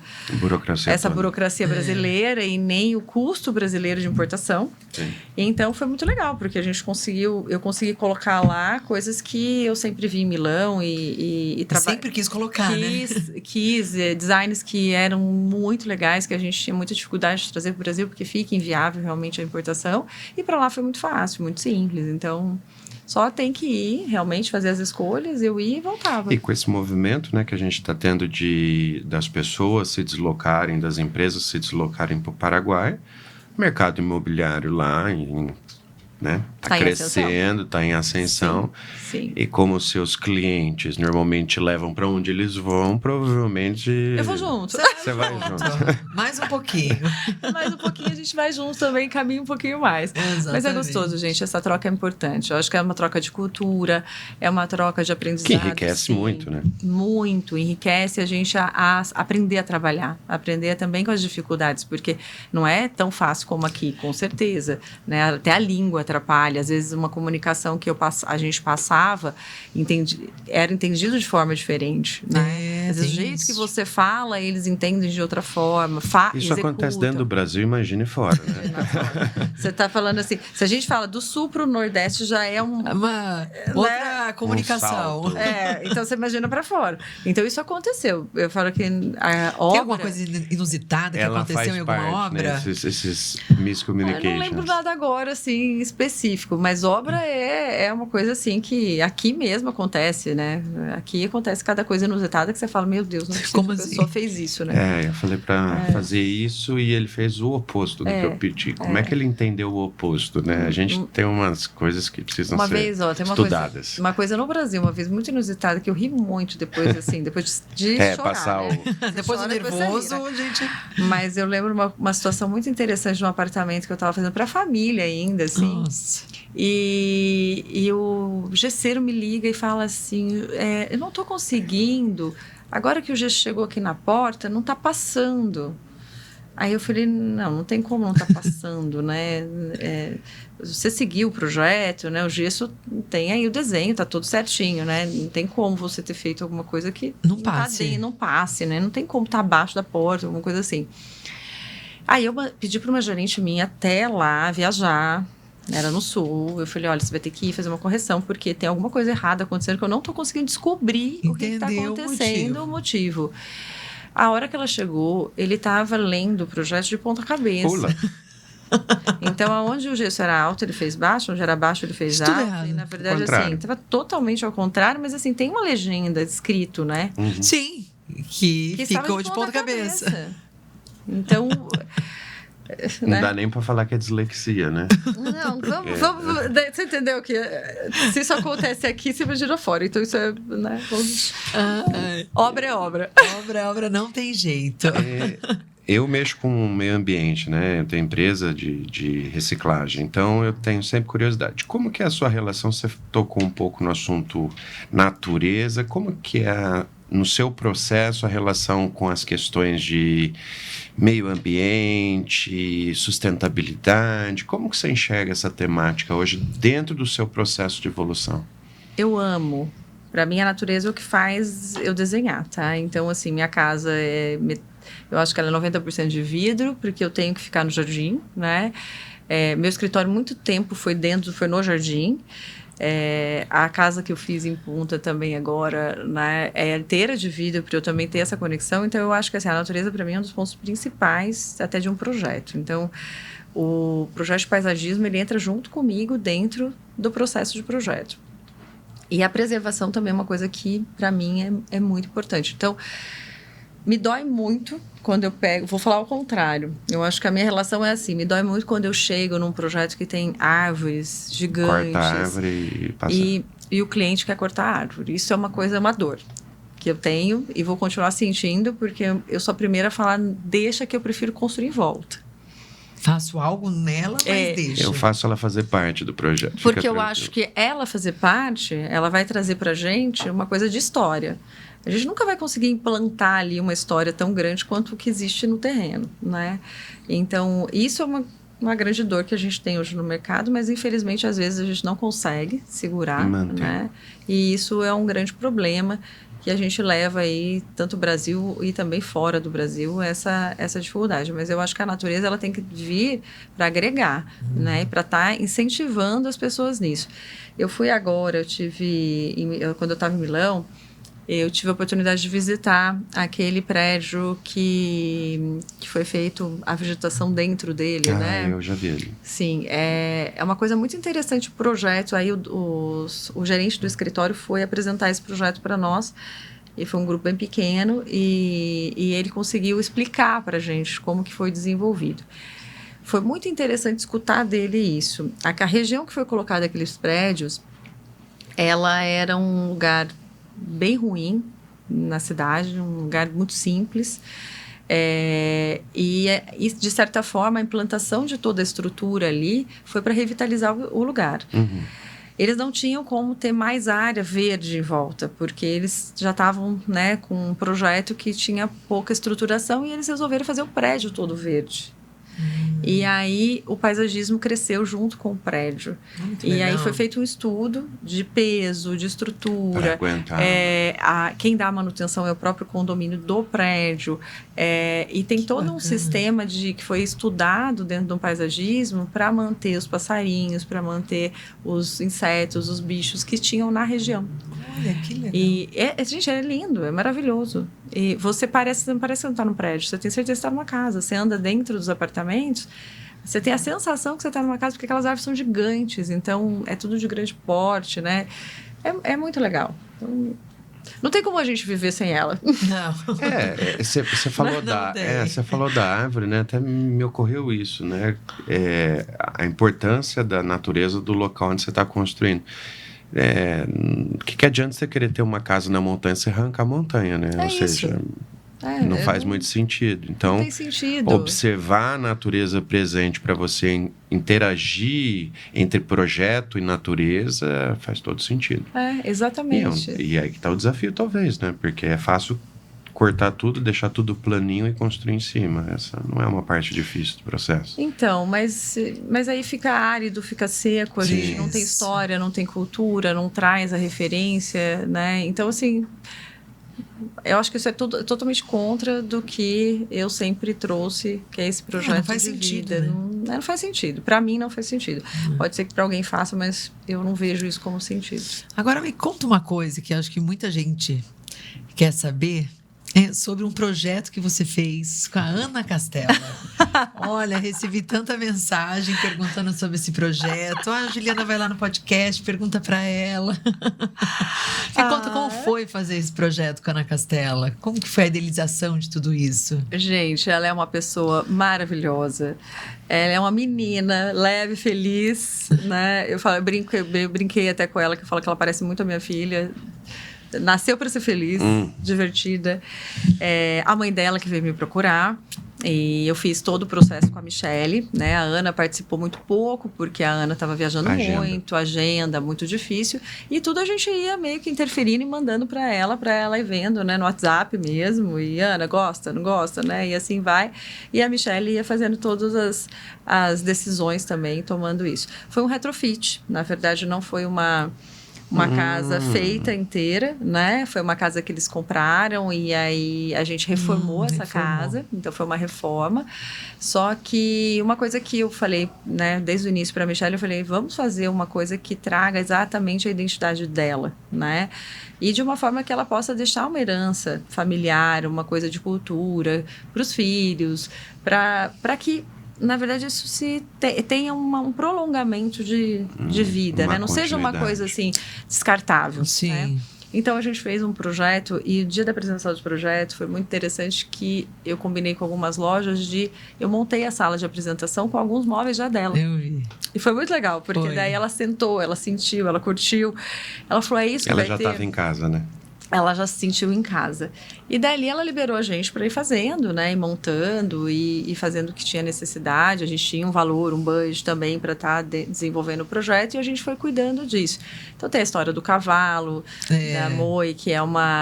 burocracia brasileira e nem o custo brasileiro de importação. Sim. Então, foi muito legal, porque eu consegui colocar lá coisas que eu sempre vi em Milão e sempre quis colocar, né? Designs que eram muito legais, que a gente tinha muita dificuldade de trazer para o Brasil, porque fica inviável realmente a importação. E para lá foi muito fácil, muito simples. Então... Só tem que ir, realmente, fazer as escolhas, eu ia e voltava. E com esse movimento, né, que a gente está tendo das pessoas se deslocarem, das empresas se deslocarem para o Paraguai, o mercado imobiliário lá né, tá crescendo, está em ascensão. Sim. E como os seus clientes normalmente levam para onde eles vão, provavelmente... Eu vou junto. Você vai junto. Mais um pouquinho. Mais um pouquinho a gente vai junto também, caminha um pouquinho mais. Exatamente. Mas é gostoso, gente. Essa troca é importante. Eu acho que é uma troca de cultura, é uma troca de aprendizado. Que enriquece muito, né? Muito. Enriquece a gente a aprender a trabalhar. Aprender também com as dificuldades, porque não é tão fácil como aqui, com certeza. Né? Até a língua atrapalha. Às vezes uma comunicação que a gente passava era entendido de forma diferente. Né? Às vezes o jeito que você fala, eles entendem de outra forma. Isso acontece dentro do Brasil, imagine fora. Né? Você está falando assim, se a gente fala do sul para o nordeste, já é uma outra comunicação. Então você imagina para fora. Então isso aconteceu. Eu falo que a obra... Tem alguma coisa inusitada que aconteceu em alguma obra? Né, esses miscommunications. Eu não lembro nada agora, assim, específico, mas obra é uma coisa, assim, que aqui mesmo acontece, né? Aqui acontece cada coisa inusitada que você fala, meu Deus, não é possível que a pessoa fez isso, né? Eu falei para fazer isso e ele fez o oposto do que eu pedi. Como é que ele entendeu o oposto, né? A gente tem umas coisas que precisam ser estudadas. Uma coisa no Brasil, uma vez muito inusitada, que eu ri muito depois, assim, depois de chorar, passar né? Depois do nervoso, gente... Mas eu lembro uma situação muito interessante de um apartamento que eu estava fazendo para a família ainda, assim. Nossa. E o gesseiro me liga e fala assim, eu não estou conseguindo, agora que o gesso chegou aqui na porta, não está passando. Aí eu falei, não tem como não estar passando, né? Você seguiu o projeto, né? O gesso tem aí o desenho, tá tudo certinho, né? Não tem como você ter feito alguma coisa que não passe, não passe, né? Não tem como estar abaixo da porta, alguma coisa assim. Aí eu pedi para uma gerente minha até lá viajar, era no sul. Eu falei, olha, você vai ter que ir fazer uma correção, porque tem alguma coisa errada acontecendo que eu não estou conseguindo descobrir o que está acontecendo, o motivo. A hora que ela chegou, ele estava lendo o projeto de ponta cabeça. Pula. Então, aonde o gesso era alto, ele fez baixo, onde era baixo, ele fez alto. Errado. E, na verdade, assim, estava totalmente ao contrário, mas assim, tem uma legenda escrito, né? Uhum. Sim, que ficou de ponta cabeça. Então... Não dá nem para falar que é dislexia, né? Não, vamos, você entendeu que se isso acontece aqui, você imagina fora. Então isso é, né? Obra é obra. Obra não tem jeito. Eu mexo com o meio ambiente, né? Eu tenho empresa de reciclagem, então eu tenho sempre curiosidade. Como que é a sua relação? Você tocou um pouco no assunto natureza. Como que é, no seu processo, a relação com as questões de meio ambiente, sustentabilidade? Como que você enxerga essa temática hoje dentro do seu processo de evolução? Eu amo. Para mim, a natureza é o que faz eu desenhar, tá? Então, assim, minha casa eu acho que ela é 90% de vidro, porque eu tenho que ficar no jardim, né? Meu escritório, muito tempo, foi no jardim. A casa que eu fiz em Punta também agora, né, é inteira de vidro, para eu também ter essa conexão. Então, eu acho que assim, a natureza, para mim, é um dos pontos principais até de um projeto. Então, o projeto de paisagismo, ele entra junto comigo dentro do processo de projeto. E a preservação também é uma coisa que, para mim, é muito importante. Então, Me dói muito quando eu pego... Vou falar ao contrário. Eu acho que a minha relação é assim. Me dói muito quando eu chego num projeto que tem árvores gigantes. Corta a árvore e passa. E o cliente quer cortar a árvore. Isso é uma coisa, uma dor que eu tenho e vou continuar sentindo, porque eu sou a primeira a falar, deixa que eu prefiro construir em volta. Faço algo nela, mas deixa. Eu faço ela fazer parte do projeto. Porque eu acho que ela fazer parte, ela vai trazer pra gente uma coisa de história. A gente nunca vai conseguir implantar ali uma história tão grande quanto o que existe no terreno, né? Então, isso é uma grande dor que a gente tem hoje no mercado, mas infelizmente às vezes a gente não consegue segurar, né? E isso é um grande problema que a gente leva aí, tanto o Brasil e também fora do Brasil, essa dificuldade. Mas eu acho que a natureza ela tem que vir para agregar, né? Para estar incentivando as pessoas nisso. Eu fui agora, quando eu estava em Milão, eu tive a oportunidade de visitar aquele prédio que foi feito a vegetação dentro dele, né? Eu já vi ele. Sim, é uma coisa muito interessante o projeto. Aí o gerente do escritório foi apresentar esse projeto para nós. E foi um grupo bem pequeno e ele conseguiu explicar para a gente como que foi desenvolvido. Foi muito interessante escutar dele isso. A região que foi colocada aqueles prédios, ela era um lugar bem ruim na cidade, um lugar muito simples. E, de certa forma, a implantação de toda a estrutura ali foi para revitalizar o lugar. Uhum. Eles não tinham como ter mais área verde em volta, porque eles já estavam, né, com um projeto que tinha pouca estruturação e eles resolveram fazer o prédio todo verde. E aí o paisagismo cresceu junto com o prédio. Muito e legal. aí foi feito um estudo de peso, de estrutura. Pra aguentar. Quem dá a manutenção é o próprio condomínio do prédio. E tem todo um sistema que foi estudado dentro do paisagismo para manter os passarinhos, para manter os insetos, os bichos que tinham na região. Olha, que legal. E, gente, é lindo, é maravilhoso. E você parece que não está num prédio, você tem certeza que está numa casa. Você anda dentro dos apartamentos, você tem a sensação que você está numa casa, porque aquelas árvores são gigantes, então é tudo de grande porte, né? É muito legal. Então, não tem como a gente viver sem ela. Não. Você falou você falou da árvore, né? Até me ocorreu isso, né? A importância da natureza do local onde você está construindo. O que adianta você querer ter uma casa na montanha, você arranca a montanha, né? Ou seja, não faz muito sentido. Então, não tem sentido. Observar a natureza presente para você interagir entre projeto e natureza faz todo sentido. Exatamente. E aí que está o desafio, talvez, né? Porque é fácil cortar tudo, deixar tudo planinho e construir em cima. Essa não é uma parte difícil do processo. Então, mas aí fica árido, fica seco, a gente não tem história, não tem cultura, não traz a referência, né? Então, assim, eu acho que isso é totalmente contra do que eu sempre trouxe, que é esse projeto não faz de sentido, vida. né? Não faz sentido. Para mim, não faz sentido. Pode ser que para alguém faça, mas eu não vejo isso como sentido. Agora, me conta uma coisa que acho que muita gente quer saber. Sobre um projeto que você fez com a Ana Castella. Olha, recebi tanta mensagem perguntando sobre esse projeto. A Juliana vai lá no podcast, pergunta para ela. Me conta como foi fazer esse projeto com a Ana Castella. Como que foi a idealização de tudo isso? Gente, ela é uma pessoa maravilhosa. Ela é uma menina leve, feliz, né? Eu brinquei até com ela, que eu falo que ela parece muito a minha filha. Nasceu para ser feliz, divertida. A mãe dela que veio me procurar. E eu fiz todo o processo com a Michele, né? A Ana participou muito pouco, porque a Ana estava viajando muito, agenda muito difícil. E tudo a gente ia meio que interferindo e mandando para ela ir vendo, né? No WhatsApp mesmo. E Ana, gosta, não gosta, né? E assim vai. E a Michele ia fazendo todas as decisões também, tomando isso. Foi um retrofit. Na verdade, não foi uma casa feita inteira, né? Foi uma casa que eles compraram e aí a gente reformou essa casa. Então, foi uma reforma. Só que uma coisa que eu falei, né? Desde o início para a Michele, eu falei, vamos fazer uma coisa que traga exatamente a identidade dela, né? E de uma forma que ela possa deixar uma herança familiar, uma coisa de cultura para os filhos, para que na verdade, isso tenha um prolongamento de vida, né? Não seja uma coisa assim descartável. Sim. Né? Então, a gente fez um projeto e o dia da apresentação do projeto foi muito interessante que eu combinei com algumas lojas eu montei a sala de apresentação com alguns móveis já dela. Eu vi. E foi muito legal, porque Foi. daí ela sentou, ela sentiu, ela curtiu. Ela falou, é isso que Ela vai já ter. estava em casa, né? Ela já se sentiu em casa. E dali ela liberou a gente para ir fazendo, né? E montando e fazendo o que tinha necessidade. A gente tinha um valor, um budget também para estar desenvolvendo o projeto e a gente foi cuidando disso. Então tem a história do cavalo, da Moi, que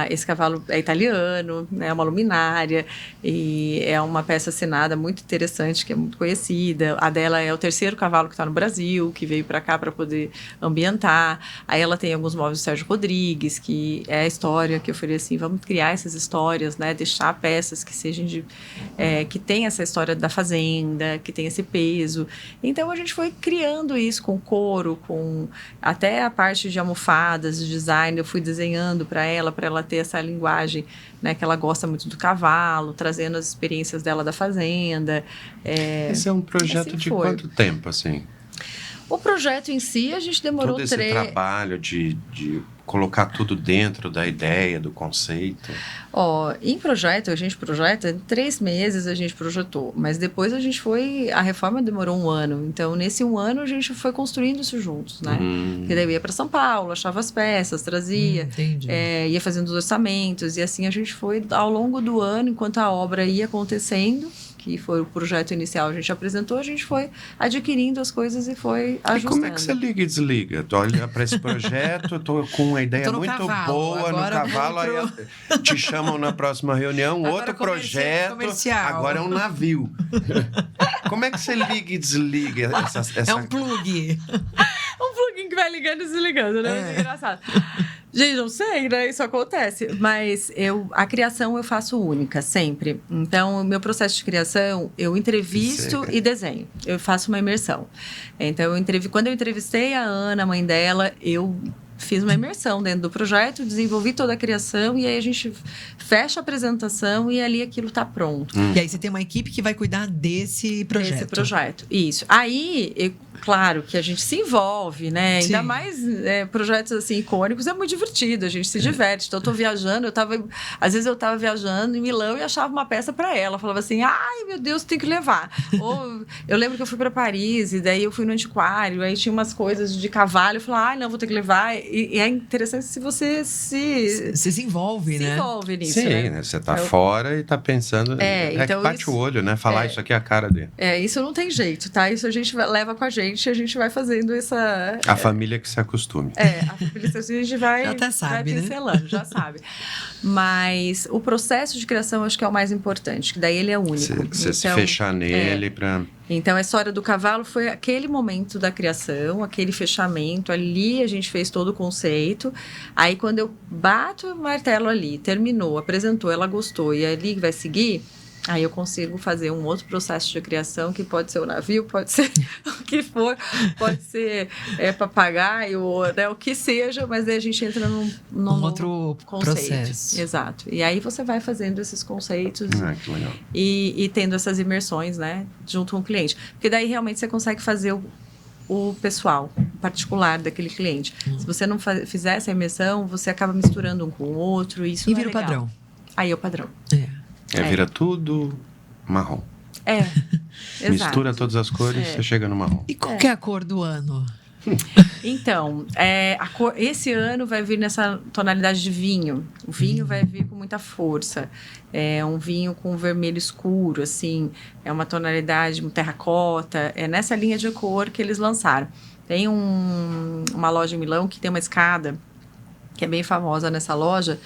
esse cavalo é italiano, né? É uma luminária e é uma peça assinada muito interessante, que é muito conhecida. A dela é o terceiro cavalo que está no Brasil, que veio para cá para poder ambientar. Aí ela tem alguns móveis do Sérgio Rodrigues, que é a história que eu falei assim, vamos criar essas histórias, né? Deixar peças que sejam que tem essa história da fazenda, que tem esse peso. Então a gente foi criando isso com couro, com até a parte de almofadas, de design, eu fui desenhando para ela ter essa linguagem, né? Que ela gosta muito do cavalo, trazendo as experiências dela da fazenda. Esse é um projeto assim de foi. quanto tempo, assim? O projeto em si, a gente demorou Todo esse trabalho de colocar tudo dentro da ideia, do conceito. Em projeto, a gente projeta, em 3 meses a gente projetou, mas depois a reforma demorou 1 ano, então nesse 1 ano a gente foi construindo isso juntos, né? Porque daí eu ia para São Paulo, achava as peças, trazia, ia fazendo os orçamentos, e assim a gente foi ao longo do ano, enquanto a obra ia acontecendo, que foi o projeto inicial, a gente apresentou, a gente foi adquirindo as coisas e foi ajustando. E como é que você liga e desliga? Tu olha para esse projeto, eu tô com uma ideia muito cavalo, boa no cavalo, aí te chamam na próxima reunião, Agora outro projeto, comercial. agora é um navio. Como é que você liga e desliga essa... É um plug. Um plugin que vai ligando e desligando, né? Muito engraçado. Gente, não sei, né? Isso acontece. Mas a criação eu faço única, sempre. Então, o meu processo de criação, eu entrevisto e desenho. Eu faço uma imersão. Então, quando eu entrevistei a Ana, a mãe dela, eu fiz uma imersão dentro do projeto, desenvolvi toda a criação e aí a gente fecha a apresentação e ali aquilo está pronto. E aí você tem uma equipe que vai cuidar desse projeto. Desse projeto, isso. Aí, claro que a gente se envolve, né? Sim. Ainda mais projetos assim icônicos, é muito divertido, a gente se diverte. Então, eu tô viajando, às vezes eu tava viajando em Milão e achava uma peça para ela. Falava assim, ai meu Deus, tem que levar. Ou eu lembro que eu fui para Paris e daí eu fui no antiquário, aí tinha umas coisas de cavalo, eu falava, ai não, vou ter que levar. E é interessante se você se envolve, né? Se envolve nisso, sim, né? Você tá fora e tá pensando... então que bate o olho, né? Falar isso aqui é a cara dele. Isso não tem jeito, tá? Isso a gente leva com a gente vai fazendo essa... A família que se acostume. A família que a gente vai... Já até sabe, vai pincelando, né? Já sabe. Mas o processo de criação eu acho que é o mais importante, que daí ele é único. Você se fechar nele pra... Então, a história do cavalo foi aquele momento da criação, aquele fechamento. Ali a gente fez todo o conceito. Aí, quando eu bato o martelo ali, terminou, apresentou, ela gostou e ali vai seguir, aí eu consigo fazer um outro processo de criação, que pode ser o navio, pode ser o que for, pode ser papagaio, né, o que seja, mas aí a gente entra num outro conceito. Processo. Exato. E aí você vai fazendo esses conceitos que legal. E tendo essas imersões, né, junto com o cliente. Porque daí realmente você consegue fazer o pessoal, o particular daquele cliente. Se você não fizer essa imersão, você acaba misturando um com o outro, e isso E não é vira o legal. padrão. Aí é o padrão. Vira tudo marrom. Exato. Mistura todas as cores, você chega no marrom. E qual que é a cor do ano? Então, esse ano vai vir nessa tonalidade de vinho. O vinho vai vir com muita força. É um vinho com vermelho escuro, assim. É uma tonalidade, um terracota. É nessa linha de cor que eles lançaram. Tem uma loja em Milão que tem uma escada, que é bem famosa nessa loja.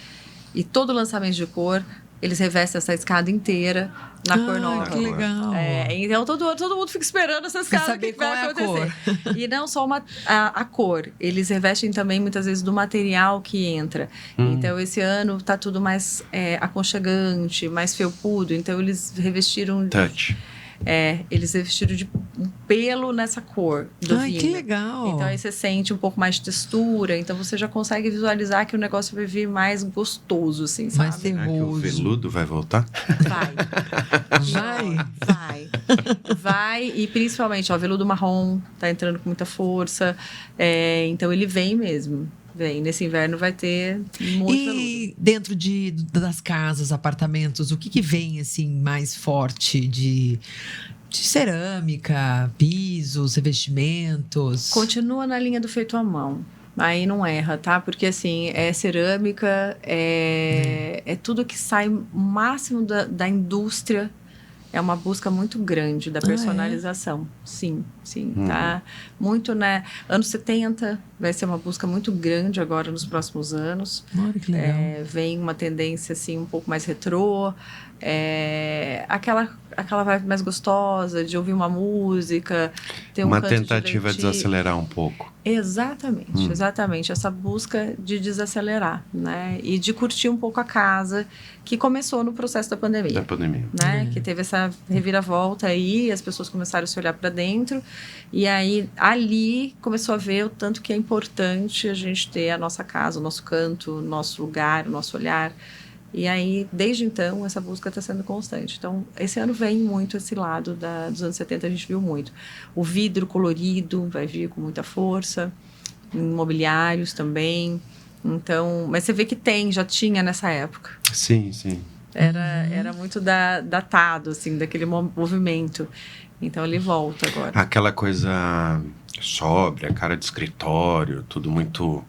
E todo lançamento de cor, eles revestem essa escada inteira na cor nova. Que legal. Então, todo mundo fica esperando essa escada, o que vai acontecer. E não só a cor, eles revestem também, muitas vezes, do material que entra. Então, esse ano tá tudo mais aconchegante, mais felpudo. Então, eles revestiram... Touch. Eles revestiram de um pelo nessa cor do vinho. Que legal. Então, aí você sente um pouco mais de textura. Então, você já consegue visualizar que o negócio vai vir mais gostoso, assim, sabe? Mais Será que o terroso. veludo vai voltar? Vai. E principalmente, o veludo marrom tá entrando com muita força. Então, ele vem mesmo. Vem. Nesse inverno vai ter muito veludo. E dentro das casas, apartamentos, o que vem assim mais forte de cerâmica, pisos, revestimentos? Continua na linha do feito à mão. Aí não erra, tá? Porque assim, é cerâmica, é tudo que sai o máximo da indústria. É uma busca muito grande da personalização. Sim, tá? Muito, né? Anos 70 vai ser uma busca muito grande agora nos próximos anos. Olha que legal. Vem uma tendência, assim, um pouco mais retrô. Aquela vibe mais gostosa de ouvir uma música, ter um uma canto tentativa de divertido. desacelerar um pouco. Exatamente. Essa busca de desacelerar, né? E de curtir um pouco a casa, que começou no processo da pandemia. Né? Que teve essa reviravolta aí, as pessoas começaram a se olhar para dentro. E aí, ali, começou a ver o tanto que é importante a gente ter a nossa casa, o nosso canto, o nosso lugar, o nosso olhar. E aí, desde então, essa busca está sendo constante. Então, esse ano vem muito esse lado dos anos 70, a gente viu muito. O vidro colorido vai vir com muita força, imobiliários também. Então, mas você vê que já tinha nessa época. Sim. Era muito datado, assim, daquele movimento. Então, ele volta agora. Aquela coisa sóbria, cara de escritório, tudo muito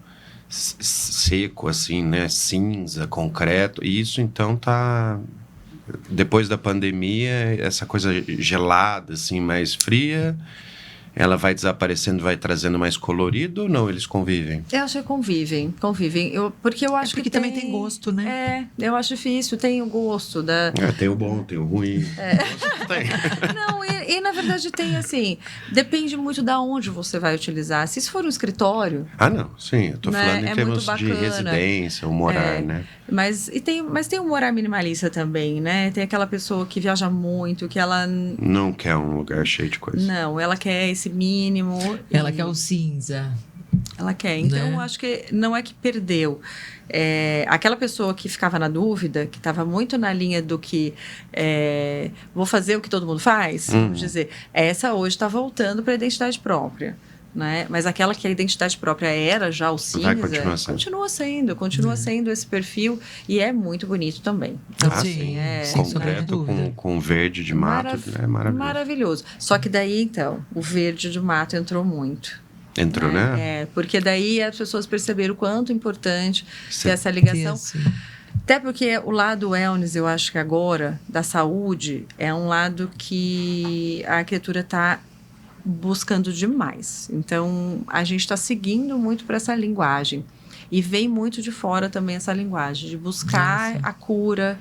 seco, assim, né? Cinza, concreto. E isso, então, tá... Depois da pandemia, essa coisa gelada, assim, mais fria... Ela vai desaparecendo, vai trazendo mais colorido ou não? Eles convivem? Eu acho que convivem. Porque eu acho que também tem gosto, né? Eu acho difícil, tem o gosto da... tem o bom, tem o ruim. Não, e na verdade tem assim, depende muito da onde você vai utilizar. Se isso for um escritório... não, sim, eu tô falando em termos de residência, o morar, né? Mas tem um morar minimalista também, né? Tem aquela pessoa que viaja muito, que ela... Não quer um lugar cheio de coisa. Não, ela quer esse mínimo. Ela quer o cinza. Ela quer. Então, né? eu acho que não é que perdeu. Aquela pessoa que ficava na dúvida, que estava muito na linha do que vou fazer o que todo mundo faz, vamos dizer, essa hoje está voltando para a identidade própria. Né? Mas aquela que a identidade própria era já o cinza, continua sendo esse perfil e é muito bonito também. Então, sim, concreto com verde de mato, é maravilhoso. Maravilhoso. Só que daí, então, o verde de mato entrou muito. Entrou, né? Porque daí as pessoas perceberam o quanto é importante ter essa ligação. Até porque o lado wellness, eu acho que agora, da saúde, é um lado que a arquitetura está buscando demais. Então, a gente está seguindo muito para essa linguagem. E vem muito de fora também essa linguagem, de buscar a cura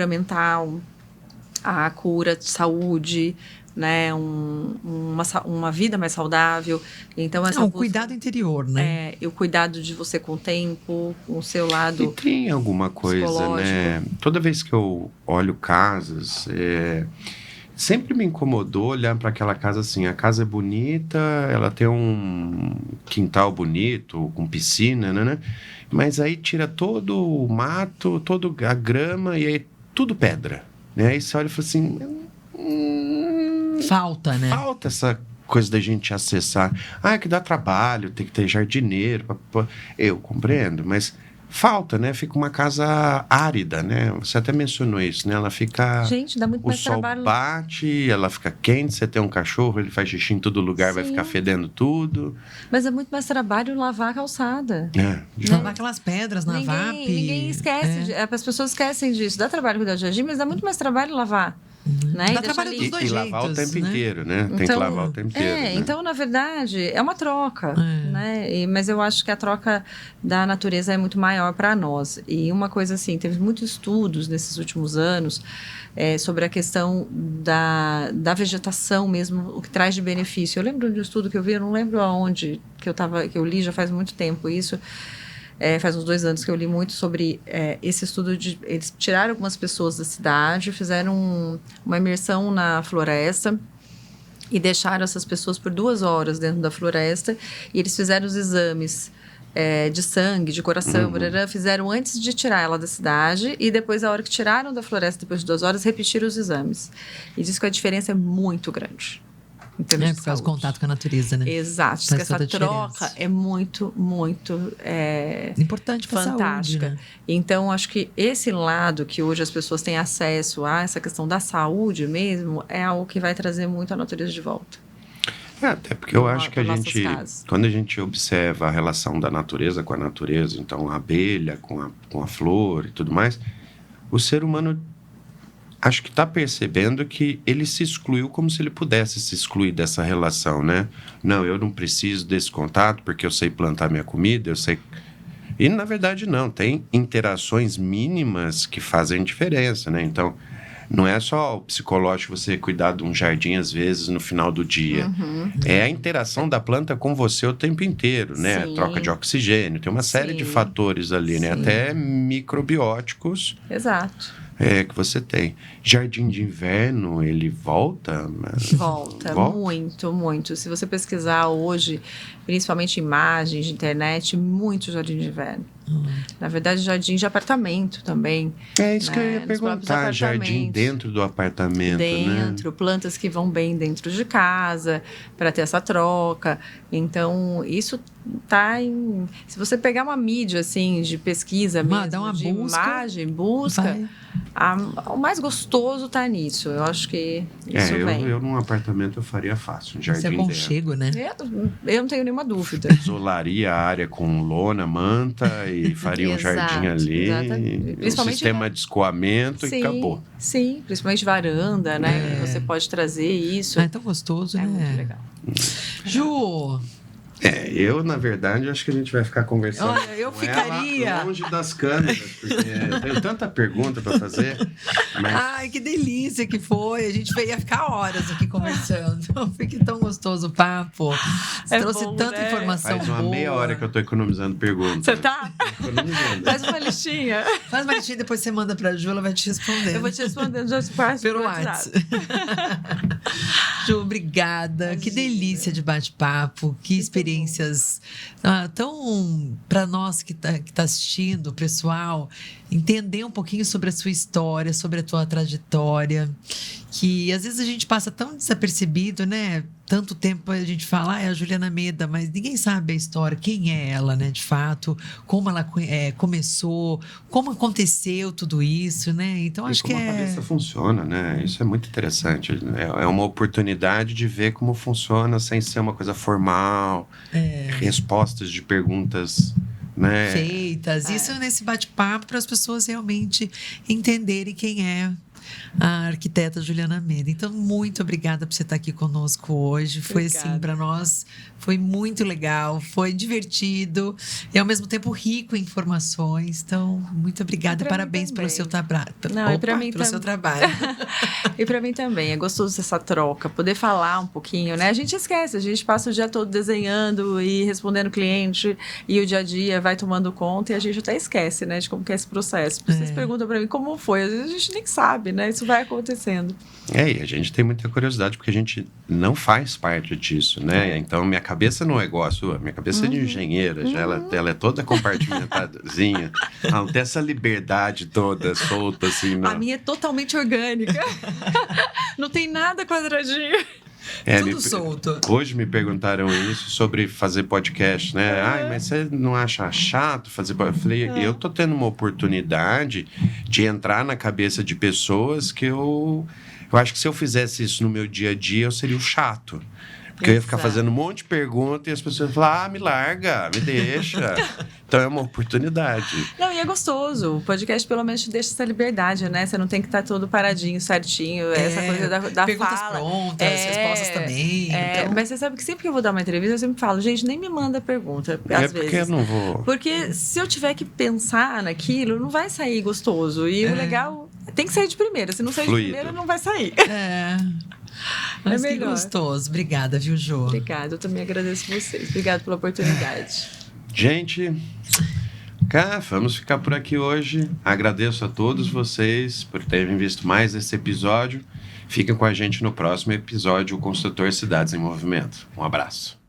mental, a cura de saúde, né? Uma vida mais saudável. Então, cuidado interior, né? O cuidado de você com o tempo, com o seu lado. E tem alguma coisa, né? Toda vez que eu olho casas, sempre me incomodou olhar para aquela casa assim. A casa é bonita, ela tem um quintal bonito, com piscina, né? Mas aí tira todo o mato, toda a grama e aí tudo pedra. Né? Aí você olha e fala assim... Falta, né? Falta essa coisa da gente acessar. Que dá trabalho, tem que ter jardineiro. Eu compreendo, mas... Falta, né? Fica uma casa árida, né? Você até mencionou isso, né? Ela fica... Gente, dá muito mais trabalho. O sol bate, ela fica quente, você tem um cachorro, ele faz xixi em todo lugar, vai ficar fedendo tudo. Mas é muito mais trabalho lavar a calçada. Lavar aquelas pedras na VAP. Ninguém esquece, as pessoas esquecem disso. Dá trabalho cuidar de jardim, mas dá muito mais trabalho lavar. Né? Dá trabalho dos dois jeitos. E lavar o tempo inteiro, né? Tem que lavar o tempo inteiro. Né? Então, na verdade, é uma troca. Né? Mas eu acho que a troca da natureza é muito maior para nós. E uma coisa assim, teve muitos estudos nesses últimos anos sobre a questão da vegetação mesmo, o que traz de benefício. Eu lembro de um estudo que eu vi, eu não lembro aonde, que eu li já faz muito tempo isso. Faz uns 2 anos que eu li muito sobre esse estudo. Eles tiraram algumas pessoas da cidade, fizeram uma imersão na floresta e deixaram essas pessoas por 2 horas dentro da floresta e eles fizeram os exames de sangue, de coração, fizeram antes de tirar ela da cidade e depois, a hora que tiraram da floresta, depois de 2 horas, repetiram os exames. E diz que a diferença é muito grande. em termos de Por causa do saúde. contato com a natureza, né? Exato. Faz Essa toda a troca diferença. é muito, muito Importante para a saúde, fantástica. né? Então, acho que esse lado que hoje as pessoas têm acesso a essa questão da saúde mesmo é algo que vai trazer muito a natureza de volta. Até porque eu acho que a Para nossas gente, casas. quando a gente observa a relação da natureza com a natureza, então a abelha com a flor e tudo mais, o ser humano acho que está percebendo que ele se excluiu como se ele pudesse se excluir dessa relação, né? Não, eu não preciso desse contato porque eu sei plantar minha comida, eu sei... E, na verdade, não. Tem interações mínimas que fazem diferença, né? Então, não é só o psicológico você cuidar de um jardim, às vezes, no final do dia. É a interação da planta com você o tempo inteiro, né? Sim. Troca de oxigênio. Tem uma série de Sim. fatores ali, né? Sim. Até microbióticos Exato. que você tem. Jardim de inverno, ele volta? Volta, muito, muito. Se você pesquisar hoje, principalmente imagens de internet, muito jardim de inverno. Na verdade, jardim de apartamento também. É isso que eu ia Nos próprios perguntar. Jardim apartamentos. dentro do apartamento, né? Dentro, plantas que vão bem dentro de casa, para ter essa troca. Então, isso tá em... Se você pegar uma mídia, assim, de pesquisa mesmo, dá uma de busca, imagem, busca... vai. O mais gostoso tá nisso. Eu acho que isso vem. Eu num apartamento eu faria fácil, um jardim Isso é dentro. aconchego, né? Eu não tenho nenhuma dúvida. Isolaria a área com lona, manta e faria um Exato, jardim ali. exatamente. Um Principalmente sistema de escoamento e acabou. Sim, principalmente varanda, né? Você pode trazer isso. É tão gostoso, É né? muito legal. Ju, Eu, na verdade, acho que a gente vai ficar conversando. Olha, eu com ficaria. ela longe das câmeras, porque eu tenho tanta pergunta para fazer. Mas ai, que delícia que foi. A gente ia ficar horas aqui conversando. Foi que tão gostoso o papo. Você É trouxe bom, tanta né? informação faz uma boa. meia hora que eu tô economizando perguntas. Você tá? Economizando. Faz uma listinha. Faz uma listinha, depois você manda pra Ju, ela vai te responder. Eu vou te responder já te passo Pelo pelo WhatsApp. Ju, obrigada. Imagina. Que delícia de bate-papo. Que experiências tão... Para nós que tá assistindo, pessoal, entender um pouquinho sobre a sua história, sobre a tua trajetória, que às vezes a gente passa tão desapercebido, né? Tanto tempo a gente fala, é a Juliana Meda, mas ninguém sabe a história, quem é ela, né, de fato, como ela começou, como aconteceu tudo isso, né? Então, E acho que como a cabeça funciona, né? Isso é muito interessante. É uma oportunidade de ver como funciona sem ser uma coisa formal, respostas de perguntas, né? feitas. Isso nesse bate-papo para as pessoas realmente entenderem quem é a arquiteta Juliana Meda. Então, muito obrigada por você estar aqui conosco hoje. Foi Obrigada. assim, para nós, foi muito legal, foi divertido e ao mesmo tempo rico em informações. Então, muito obrigada e Pra mim parabéns pelo também. seu trabalho. Não, e pra mim pelo seu tam- trabalho. E para mim também, é gostoso essa troca, poder falar um pouquinho, né? A gente esquece, a gente passa o dia todo desenhando e respondendo cliente e o dia a dia vai tomando conta e a gente até esquece, né, de como que é esse processo. Vocês perguntam para mim como foi, às vezes a gente nem sabe, né? Isso vai acontecendo. E a gente tem muita curiosidade porque a gente não faz parte disso, né? Então, minha cabeça não é igual a sua. Minha cabeça é de engenheira, já ela é toda compartimentadazinha. Não tem essa liberdade toda solta, assim. A minha é totalmente orgânica. Não tem nada quadradinho. Tudo solto. Hoje me perguntaram isso sobre fazer podcast, né? Ai, mas você não acha chato fazer podcast? Eu falei, eu tô tendo uma oportunidade de entrar na cabeça de pessoas que eu acho que se eu fizesse isso no meu dia a dia, eu seria o chato. Porque eu ia ficar Exato. fazendo um monte de perguntas e as pessoas iam falar, me larga, me deixa. Então é uma oportunidade. Não, e é gostoso. O podcast pelo menos te deixa essa liberdade, né? Você não tem que estar todo paradinho, certinho. Essa coisa da perguntas fala. prontas, respostas também. Então, Mas você sabe que sempre que eu vou dar uma entrevista, eu sempre falo, gente, nem me manda pergunta, às Porque vezes. eu não vou... Porque se eu tiver que pensar naquilo, não vai sair gostoso. E o legal tem que sair de primeira. Se não sair Fluido. de primeira, não vai sair. Mas que melhor. gostoso. Obrigada, viu, Jô? Obrigada, eu também agradeço vocês. Obrigada pela oportunidade. Gente, vamos ficar por aqui hoje. Agradeço a todos vocês por terem visto mais esse episódio. Fiquem com a gente no próximo episódio, o Construtor Cidades em Movimento. Um abraço.